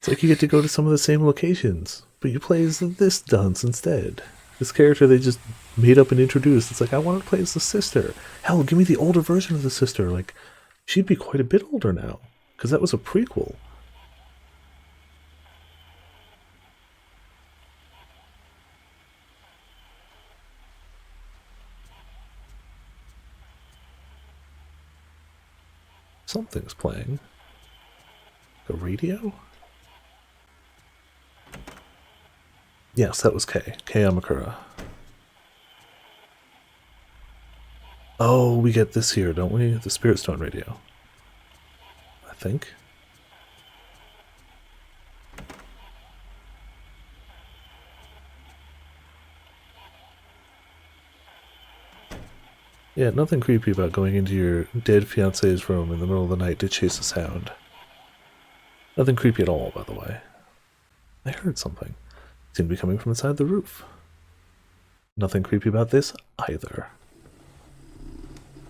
It's like you get to go to some of the same locations, but you play as this dunce instead. This character they just made up and introduced. It's like, I want to play as the sister. Hell, give me the older version of the sister. Like, she'd be quite a bit older now, because that was a prequel. Something's playing. A radio? Yes, that was Kei Amakura. Oh, we get this here, don't we? The Spirit Stone radio. I think. Yeah, nothing creepy about going into your dead fiance's room in the middle of the night to chase a sound. Nothing creepy at all, by the way. I heard something. It seemed to be coming from inside the roof. Nothing creepy about this either.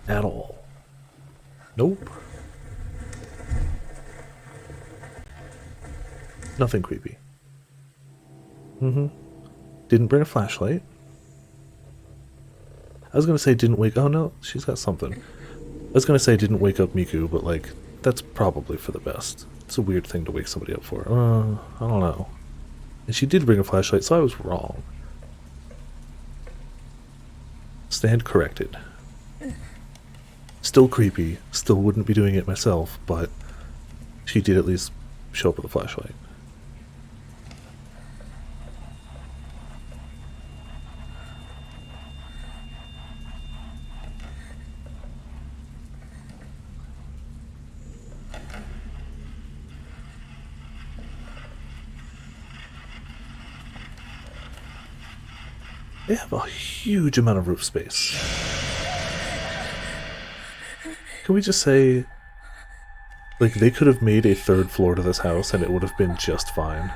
At all. Nope. Nothing creepy. Didn't bring a flashlight. I was gonna say didn't wake... Oh no, she's got something. I was gonna say didn't wake up Miku, but like, that's probably for the best. It's a weird thing to wake somebody up for. I don't know. And she did bring a flashlight, so I was wrong. Stand corrected. Still creepy. Still wouldn't be doing it myself, but she did at least show up with a flashlight. They have a huge amount of roof space. Can we just say, like, they could have made a 3rd floor to this house and it would have been just fine.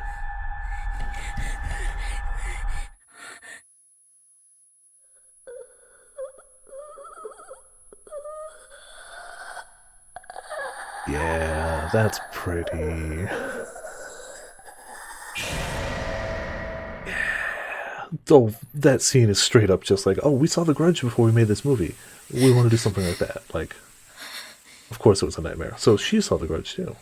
Yeah, that's pretty. Oh, that scene is straight up just like, oh, we saw The Grudge before we made this movie. We want to do something like that. Like, of course it was a nightmare. So she saw The Grudge too.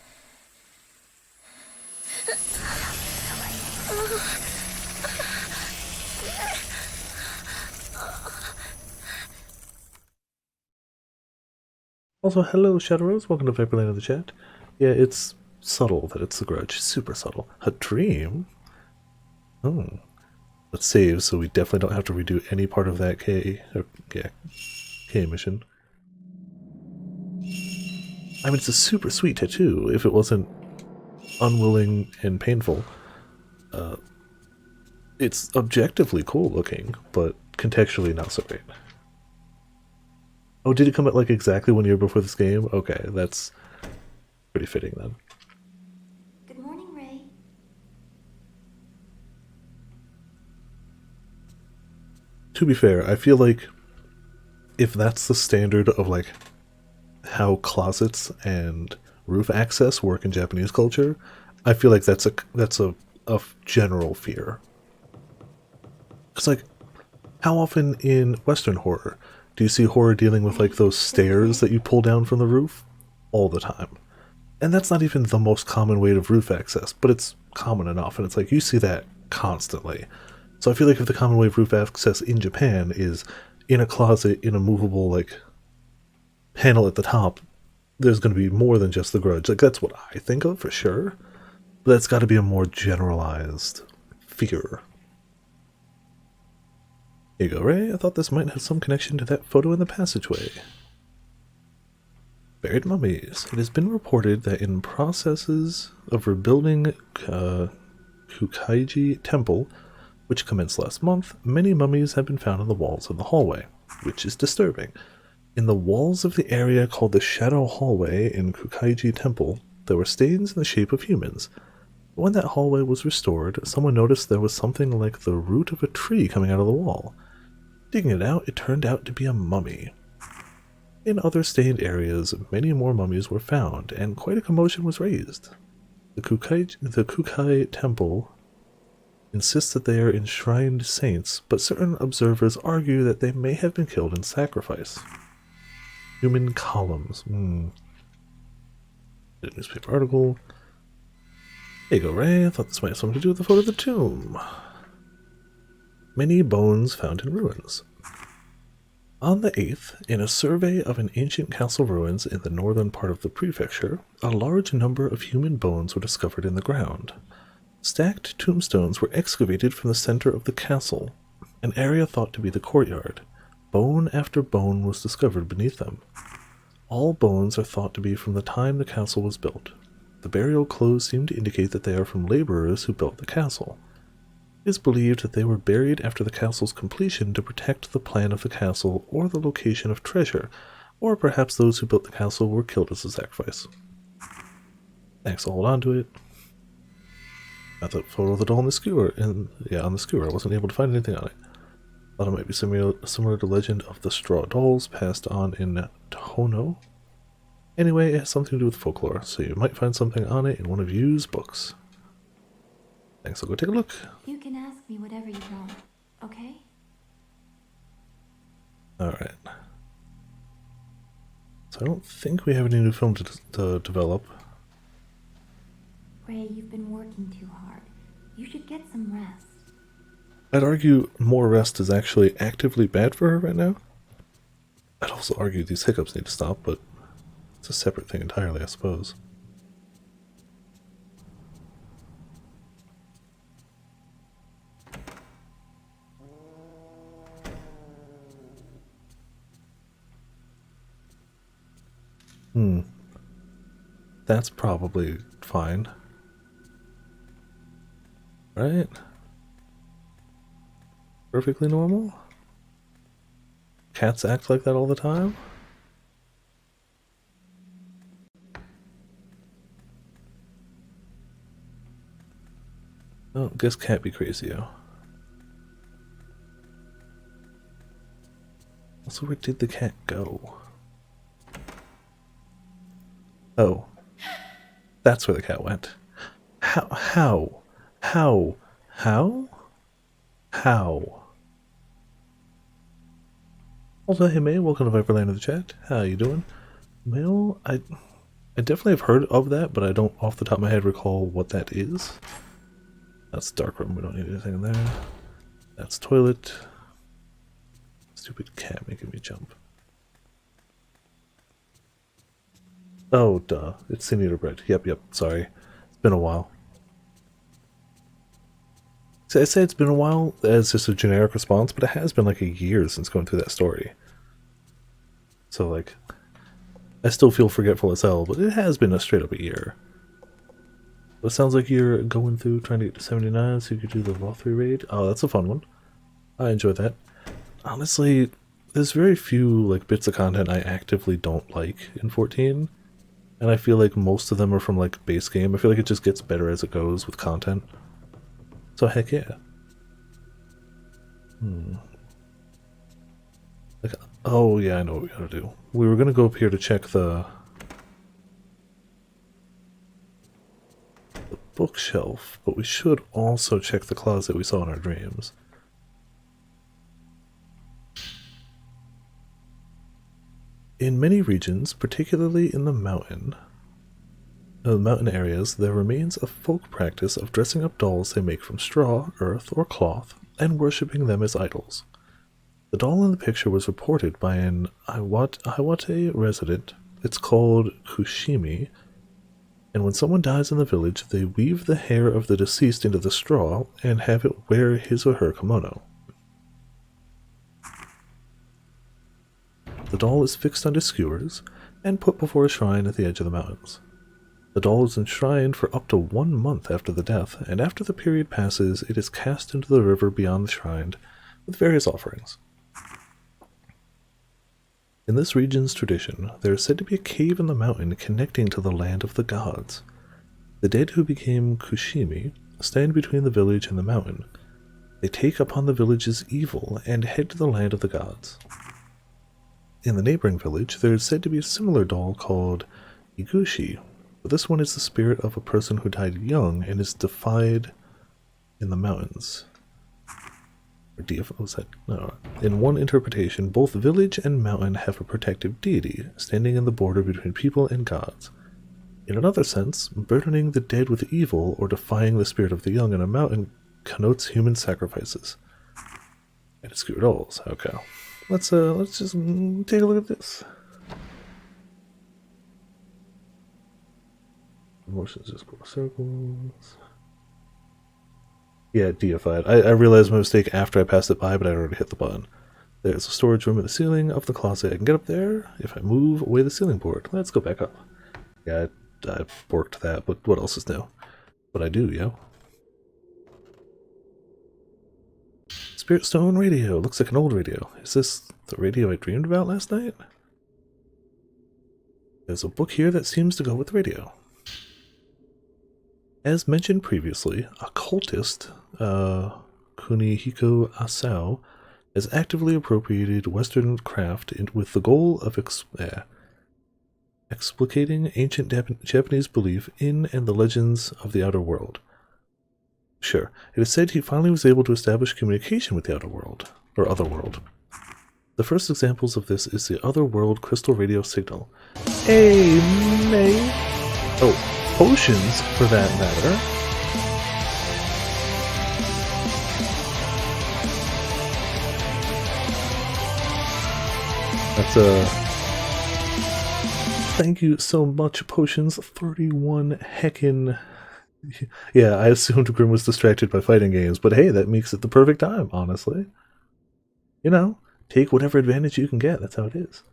Also, hello Shadow Rose, welcome to Viperland in the chat. Yeah, it's subtle that it's The Grudge. Super subtle. A dream? Oh. Let's save so we definitely don't have to redo any part of that K mission. I mean, it's a super sweet tattoo if it wasn't unwilling and painful. It's objectively cool looking, but contextually not so great. Oh, did it come out like exactly 1 year before this game? Okay, that's pretty fitting then. to be fair, I feel like if that's the standard of like how closets and roof access work in Japanese culture, I feel like that's a general fear. It's like, how often in Western horror do you see horror dealing with like those stairs that you pull down from the roof? All the time. And that's not even the most common way of roof access, but it's common enough, and it's like you see that constantly. So I feel like if the common way of roof access in Japan is in a closet in a movable like panel at the top, there's going to be more than just the Grudge. Like, that's what I think of for sure, but that's got to be a more generalized fear. Here you go, Ray. I thought this might have some connection to that photo in the passageway. Buried mummies. It has been reported that in processes of rebuilding Kukaiji Temple, which commenced last month, many mummies have been found in the walls of the hallway, which is disturbing. In the walls of the area called the Shadow Hallway in Kukaiji Temple, there were stains in the shape of humans. When that hallway was restored, someone noticed there was something like the root of a tree coming out of the wall. Digging it out, it turned out to be a mummy. In other stained areas, many more mummies were found, and quite a commotion was raised. The Kukai Temple insists that they are enshrined saints, but certain observers argue that they may have been killed in sacrifice. Human columns. A newspaper article. There you go, Ray. I thought this might have something to do with the photo of the tomb. Many bones found in ruins. On the 8th, in a survey of an ancient castle ruins in the northern part of the prefecture, a large number of human bones were discovered in the ground. Stacked tombstones were excavated from the center of the castle, an area thought to be the courtyard. Bone after bone was discovered beneath them. All bones are thought to be from the time the castle was built. The burial clothes seem to indicate that they are from laborers who built the castle. It is believed that they were buried after the castle's completion to protect the plan of the castle or the location of treasure, or perhaps those who built the castle were killed as a sacrifice. Thanks, I'll hold on to it. Got that photo of the doll on the skewer, and yeah, on the skewer. I wasn't able to find anything on it. Thought it might be similar to Legend of the Straw Dolls passed on in Tohono. Anyway, it has something to do with folklore, so you might find something on it in one of Yu's books. Thanks, I'll go take a look. You can ask me whatever you want, okay? Alright. So I don't think we have any new film to develop. Ray, you've been working too hard. You should get some rest. I'd argue more rest is actually actively bad for her right now. I'd also argue these hiccups need to stop, but it's a separate thing entirely, I suppose. That's probably fine. Right? Perfectly normal? Cats act like that all the time? Oh, guess can't be crazy, yo. Also, where did the cat go? Oh. That's where the cat went. How? Also, hey May, welcome to Viperland in the chat. How you doing? Mail, I definitely have heard of that, but I don't off the top of my head recall what that is. That's darkroom, we don't need anything in there. That's toilet. Stupid cat making me jump. Oh, duh. It's Sin Eater Bread. Yep, sorry. It's been a while. So I say it's been a while as just a generic response, but it has been like a year since going through that story. So, like, I still feel forgetful as hell, but it has been a straight up a year. But it sounds like you're going through trying to get to 79 so you could do the Rothry raid. Oh, that's a fun one. I enjoy that. Honestly, there's very few like bits of content I actively don't like in 14. And I feel like most of them are from like base game. I feel like it just gets better as it goes with content. So heck yeah. Oh, yeah, I know what we gotta do. We were gonna go up here to check the bookshelf, but we should also check the closet we saw in our dreams. In many regions, particularly in the mountain areas, there remains a folk practice of dressing up dolls they make from straw, earth, or cloth, and worshipping them as idols. The doll in the picture was reported by an Iwate resident. It's called Kushimi, and when someone dies in the village, they weave the hair of the deceased into the straw and have it wear his or her kimono. The doll is fixed onto skewers and put before a shrine at the edge of the mountains. The doll is enshrined for up to 1 month after the death, and after the period passes, it is cast into the river beyond the shrine with various offerings. In this region's tradition, there is said to be a cave in the mountain connecting to the land of the gods. The dead who became Kushimi stand between the village and the mountain. They take upon the village's evil and head to the land of the gods. In the neighboring village, there is said to be a similar doll called Iguchi, but this one is the spirit of a person who died young and is defied in the mountains. No. In one interpretation, both village and mountain have a protective deity, standing in the border between people and gods. In another sense, burdening the dead with evil or defying the spirit of the young in a mountain connotes human sacrifices. And it's skewer dolls. Okay. Let's just take a look at this. Emotions just go circles. Yeah, deified. I realized my mistake after I passed it by, but I already hit the button. There's a storage room in the ceiling of the closet. I can get up there if I move away the ceiling board. Let's go back up. Yeah, I worked that, but what else is new? But I do, yo. Spirit Stone radio. Looks like an old radio. Is this the radio I dreamed about last night? There's a book here that seems to go with radio. As mentioned previously, a cultist, Kunihiko Asao, has actively appropriated Western craft with the goal of explicating ancient Japanese belief in and the legends of the outer world. Sure, it is said he finally was able to establish communication with the outer world, or other world. The first examples of this is the other world crystal radio signal. Hey, May! Oh. Potions, for that matter. That's thank you so much, Potions. 31 heckin'. Yeah, I assumed Grim was distracted by fighting games, but hey, that makes it the perfect time, honestly. You know, take whatever advantage you can get, that's how it is.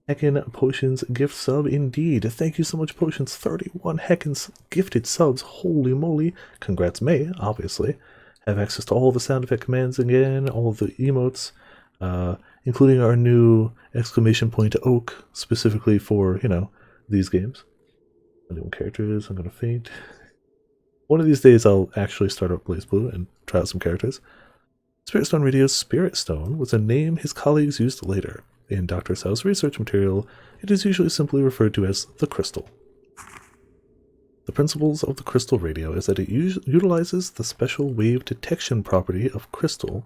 Heckin' Potions gift sub indeed. Thank you so much, Potions. 31 heckin' gifted subs. Holy moly. Congrats, May, obviously. Have access to all the sound effect commands again, all the emotes, including our new exclamation point oak, specifically for, you know, these games. New characters, I'm gonna faint. One of these days I'll actually start up BlazBlue and try out some characters. Spirit Stone Radio's Spirit Stone was a name his colleagues used later. In Dr. Sao's research material, it is usually simply referred to as the crystal. The principles of the crystal radio is that it utilizes the special wave detection property of crystal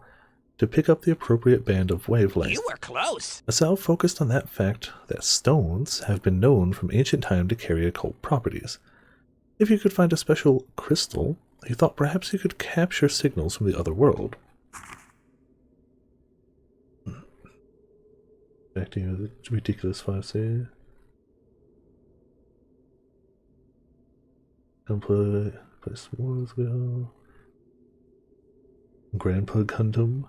to pick up the appropriate band of wavelength. You were close. Asao focused on that fact that stones have been known from ancient time to carry occult properties. If you could find a special crystal, he thought perhaps he could capture signals from the other world. Acting as a ridiculous 5-save. Play some more as well. Grandpa Gundam.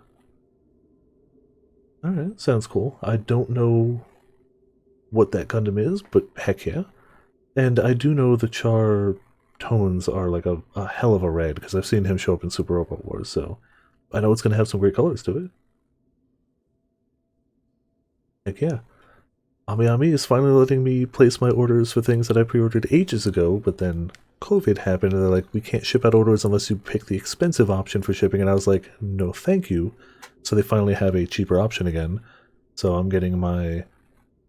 Alright, sounds cool. I don't know what that Gundam is, but heck yeah. And I do know the Char tones are like a hell of a red, because I've seen him show up in Super Robot Wars, so I know it's going to have some great colors to it. Heck yeah. AmiAmi is finally letting me place my orders for things that I pre-ordered ages ago, but then COVID happened and they're like, we can't ship out orders unless you pick the expensive option for shipping, and I was like, no thank you. So they finally have a cheaper option again. So I'm getting my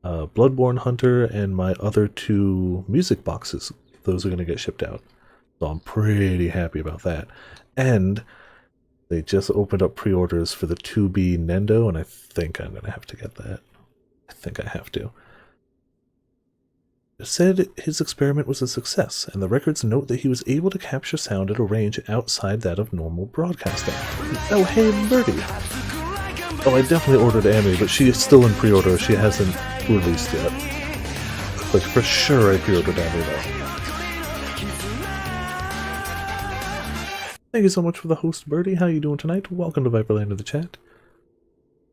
Bloodborne Hunter and my other 2 music boxes. Those are going to get shipped out. So I'm pretty happy about that. And they just opened up pre-orders for the 2B Nendo, and I think I'm going to have to get that. I think I have to. It said his experiment was a success, and the records note that he was able to capture sound at a range outside that of normal broadcasting. Oh, hey, Birdie! Oh, I definitely ordered Amy, but she is still in pre-order. She hasn't released yet. Like, for sure I pre-ordered Amy, though. Thank you so much for the host, Birdie. How you doing tonight? Welcome to Viperland in the chat.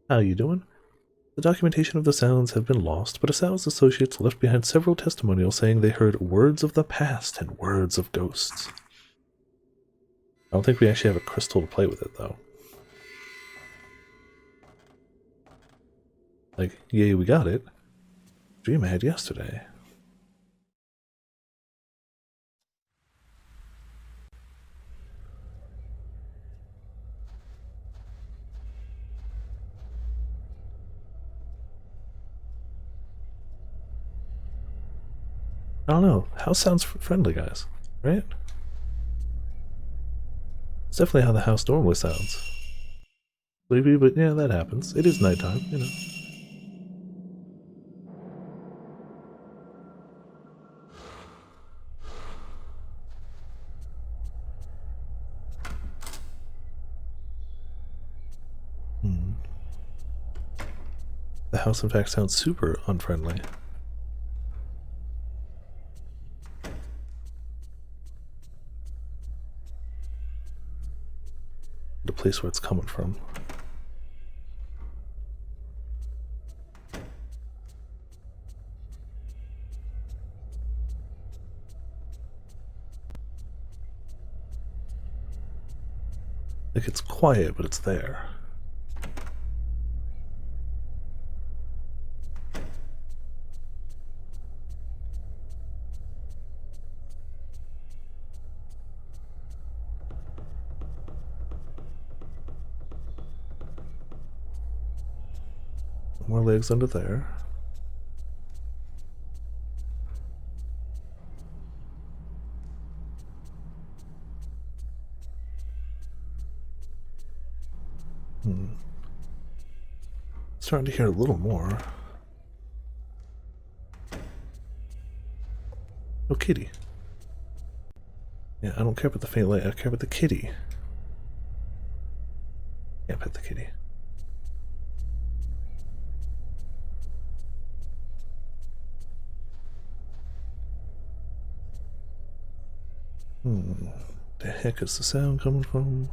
How you doing? The documentation of the sounds have been lost, but Asao's associates left behind several testimonials saying they heard words of the past and words of ghosts. I don't think we actually have a crystal to play with it, though. Like, yay, we got it. Dream I had yesterday. I don't know. House sounds friendly, guys. Right? It's definitely how the house normally sounds. Sleepy, but yeah, that happens. It is nighttime, you know. The house, in fact, sounds super unfriendly. The place where it's coming from. Like, it's quiet, but it's there. More legs under there. Starting to hear a little more. Oh, kitty. Yeah, I don't care about the faint light, I care about the kitty. Can't pet the kitty. The heck is the sound coming from?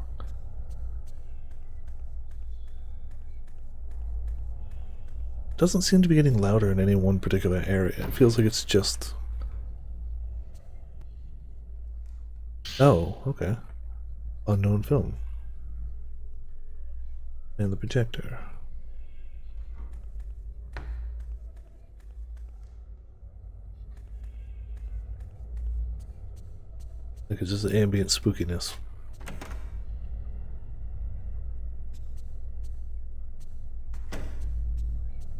Doesn't seem to be getting louder in any one particular area. It feels like it's just... Oh, okay. Unknown film. And the projector. Like it's just ambient spookiness.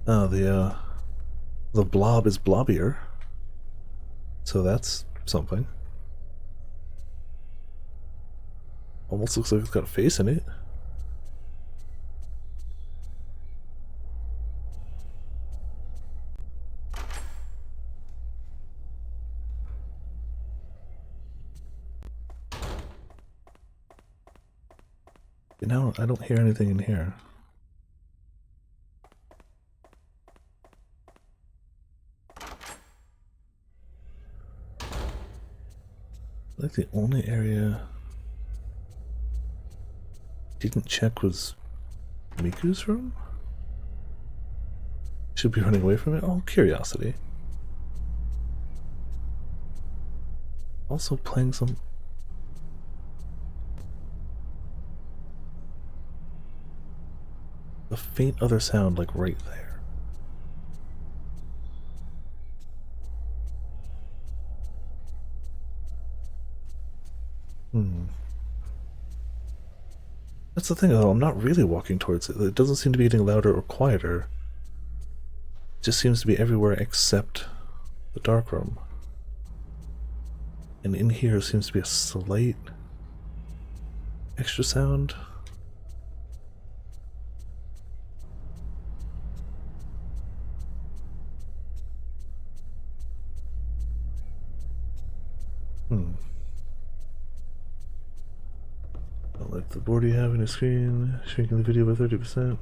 Oh, the blob is blobbier. So that's something. Almost looks like it's got a face in it. You know, I don't hear anything in here. Like the only area didn't check was Miku's room? Should be running away from it? Oh, curiosity. Also playing some... a faint other sound like right there. That's the thing though, I'm not really walking towards it. It doesn't seem to be getting louder or quieter. Just seems to be everywhere except the dark room. And in here seems to be a slight extra sound. Don't like the board you have in your screen. Shrinking the video by 30%.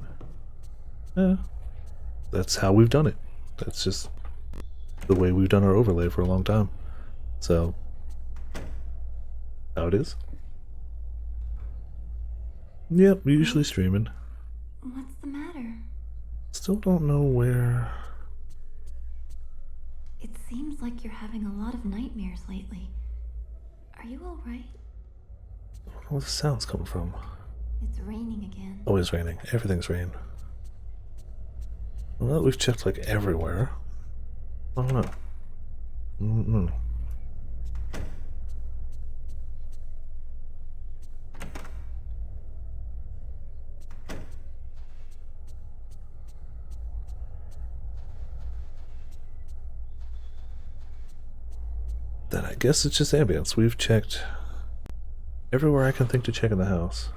Yeah. That's how we've done it. That's just the way we've done our overlay for a long time. So, how it is. Yep, usually streaming. What's the matter? Still don't know where. It seems like you're having a lot of nightmares lately. Are you alright? I don't know where the sound's coming from. It's raining again. Always raining. Everything's rain. Well, we've checked like everywhere. I don't know. Then I guess it's just ambience. We've checked everywhere I can think to check in the house.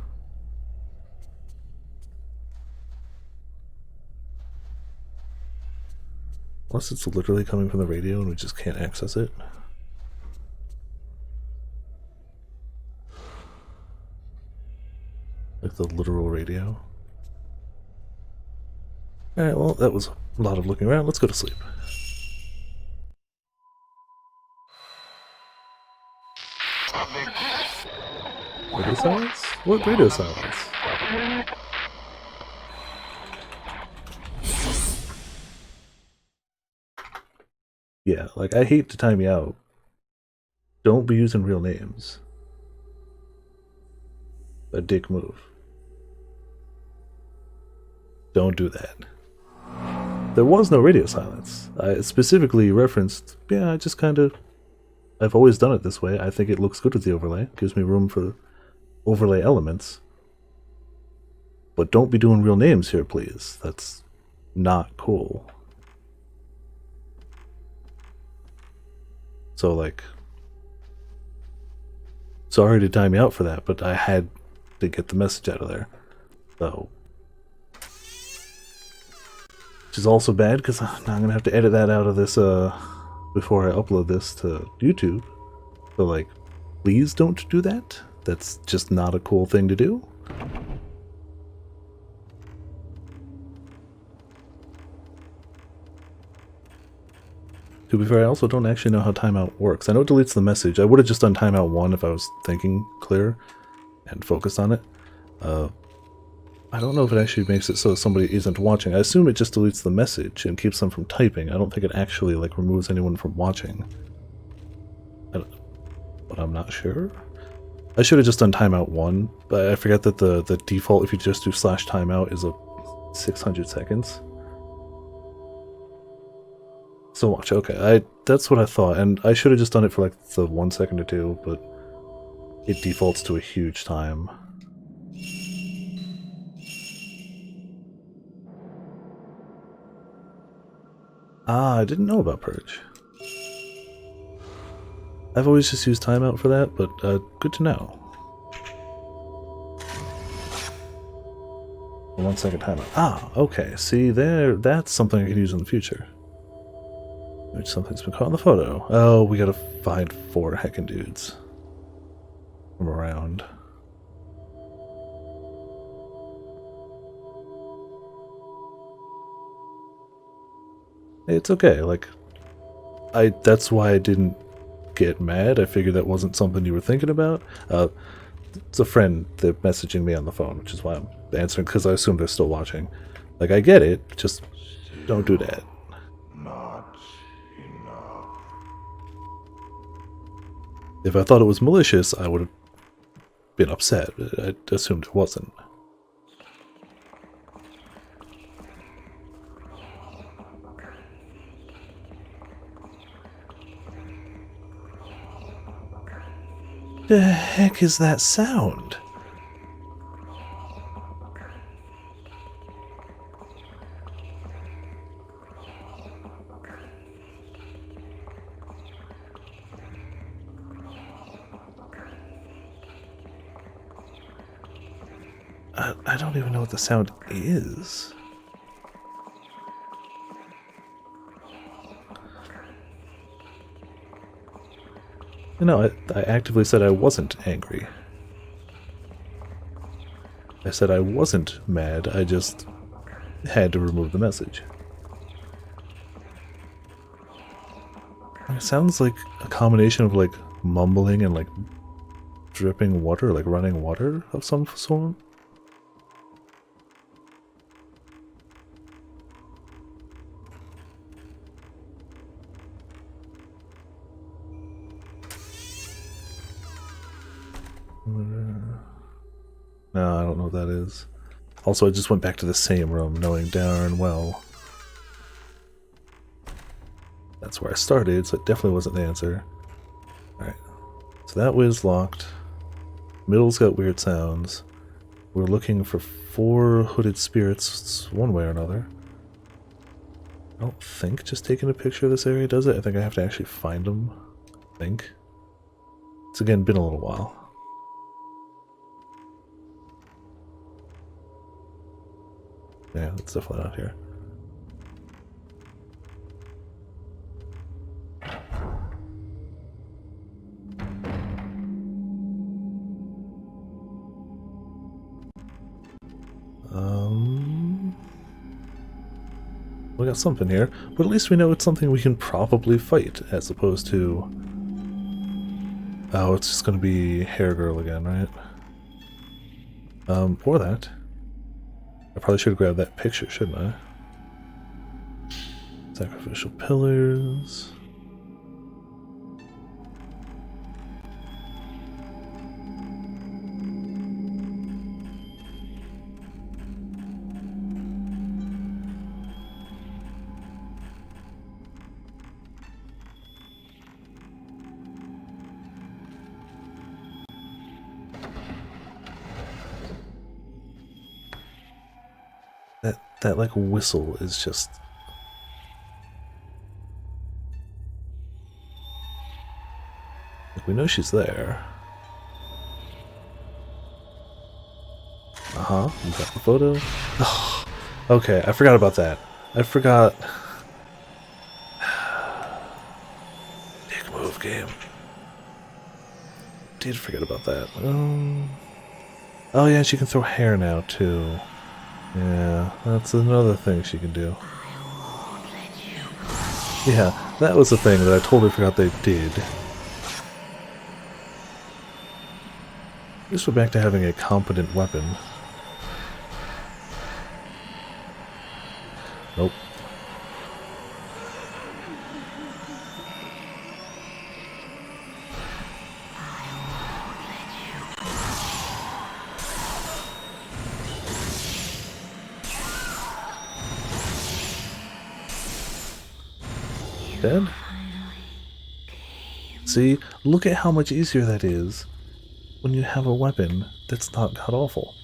Unless it's literally coming from the radio and we just can't access it. Like the literal radio. Alright, well, that was a lot of looking around. Let's go to sleep. Radio silence? What radio silence? Yeah, like, I hate to time you out. Don't be using real names. A dick move. Don't do that. There was no radio silence. I specifically referenced, yeah, I just kind of... I've always done it this way. I think it looks good with the overlay. Gives me room for overlay elements. But don't be doing real names here, please. That's not cool. So, like, sorry to time you out for that, but I had to get the message out of there. So, which is also bad because now I'm gonna have to edit that out of this before I upload this to YouTube. So, like, please don't do that. That's just not a cool thing to do. To be fair, I also don't actually know how timeout works. I know it deletes the message. I would have just done timeout 1 if I was thinking clear and focused on it. I don't know if it actually makes it so somebody isn't watching. I assume it just deletes the message and keeps them from typing. I don't think it actually, like, removes anyone from watching. But I'm not sure. I should have just done timeout 1, but I forget that the default, if you just do /timeout, is a 600 seconds. So watch, okay, that's what I thought, and I should have just done it for like the 1 second or 2, but it defaults to a huge time. Ah, I didn't know about Purge. I've always just used timeout for that, but good to know. 1 second timeout. Ah, okay, see there, that's something I could use in the future. Which something's been caught in the photo. Oh, we gotta find 4 heckin' dudes from around. It's okay, like, that's why I didn't get mad. I figured that wasn't something you were thinking about. It's a friend that messaging me on the phone, which is why I'm answering, because I assume they're still watching. Like, I get it, just don't do that. If I thought it was malicious, I would have been upset. I assumed it wasn't. The heck is that sound? I don't even know what the sound is. No, I actively said I wasn't angry. I said I wasn't mad, I just had to remove the message. It sounds like a combination of like mumbling and like dripping water, like running water of some sort. No, I don't know what that is. Also, I just went back to the same room, knowing darn well that's where I started, so it definitely wasn't the answer. Alright, so that was locked. Middle's got weird sounds. We're looking for 4 hooded spirits one way or another. I don't think just taking a picture of this area does it. I think I have to actually find them. I think. It's again been a little while. Yeah, that's definitely not here. We got something here, but at least we know it's something we can probably fight, as opposed to... Oh, it's just gonna be Hair Girl again, right? Or that. I probably should have grabbed that picture, shouldn't I? Sacrificial pillars. That like whistle is just... Like, we know she's there. Uh-huh, you got the photo. Oh, okay, I forgot about that. I forgot. Dick move game. Did forget about that. Oh yeah, she can throw hair now too. Yeah, that's another thing she can do. Yeah, that was the thing that I totally forgot they did. At least we're back to having a competent weapon. Nope. Dead? See, look at how much easier that is when you have a weapon that's not god-awful.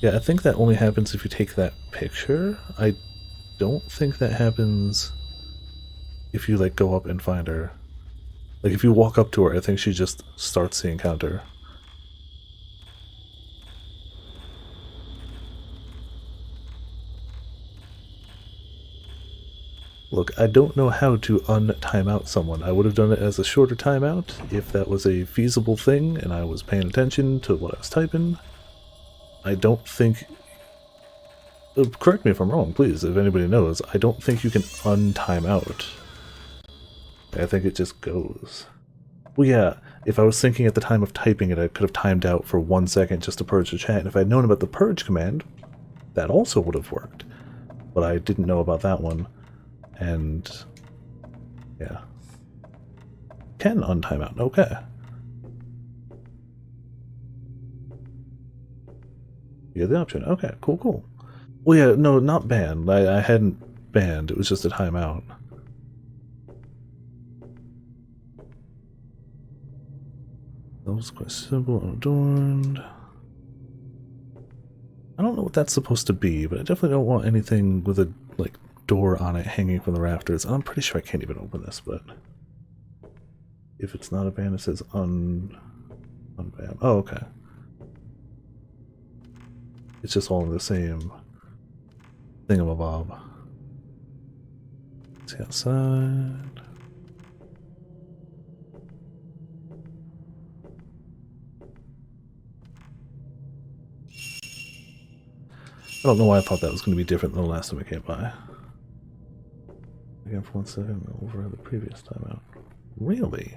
Yeah, I think that only happens if you take that picture. I don't think that happens if you, like, go up and find her. Like, if you walk up to her, I think she just starts the encounter. Look, I don't know how to un-timeout someone. I would have done it as a shorter timeout if that was a feasible thing and I was paying attention to what I was typing. I don't think... correct me if I'm wrong, please, if anybody knows. I don't think you can un-timeout. I think it just goes. Well, yeah, if I was thinking at the time of typing it, I could have timed out for 1 second just to purge the chat. And if I'd known about the purge command, that also would have worked. But I didn't know about that one. And yeah, can untime out. Okay, you had the option. Okay, cool. Well, yeah, no, not banned. I hadn't banned. It was just a timeout. That was quite simple. Unadorned. I don't know what that's supposed to be, but I definitely don't want anything with a like door on it hanging from the rafters. I'm pretty sure I can't even open this, but if it's not a ban, it says unban. Oh, okay. It's just all in the same thingamabob. Let's see outside. I don't know why I thought that was going to be different than the last time we came by. Again for 1 second over the previous time out. Really?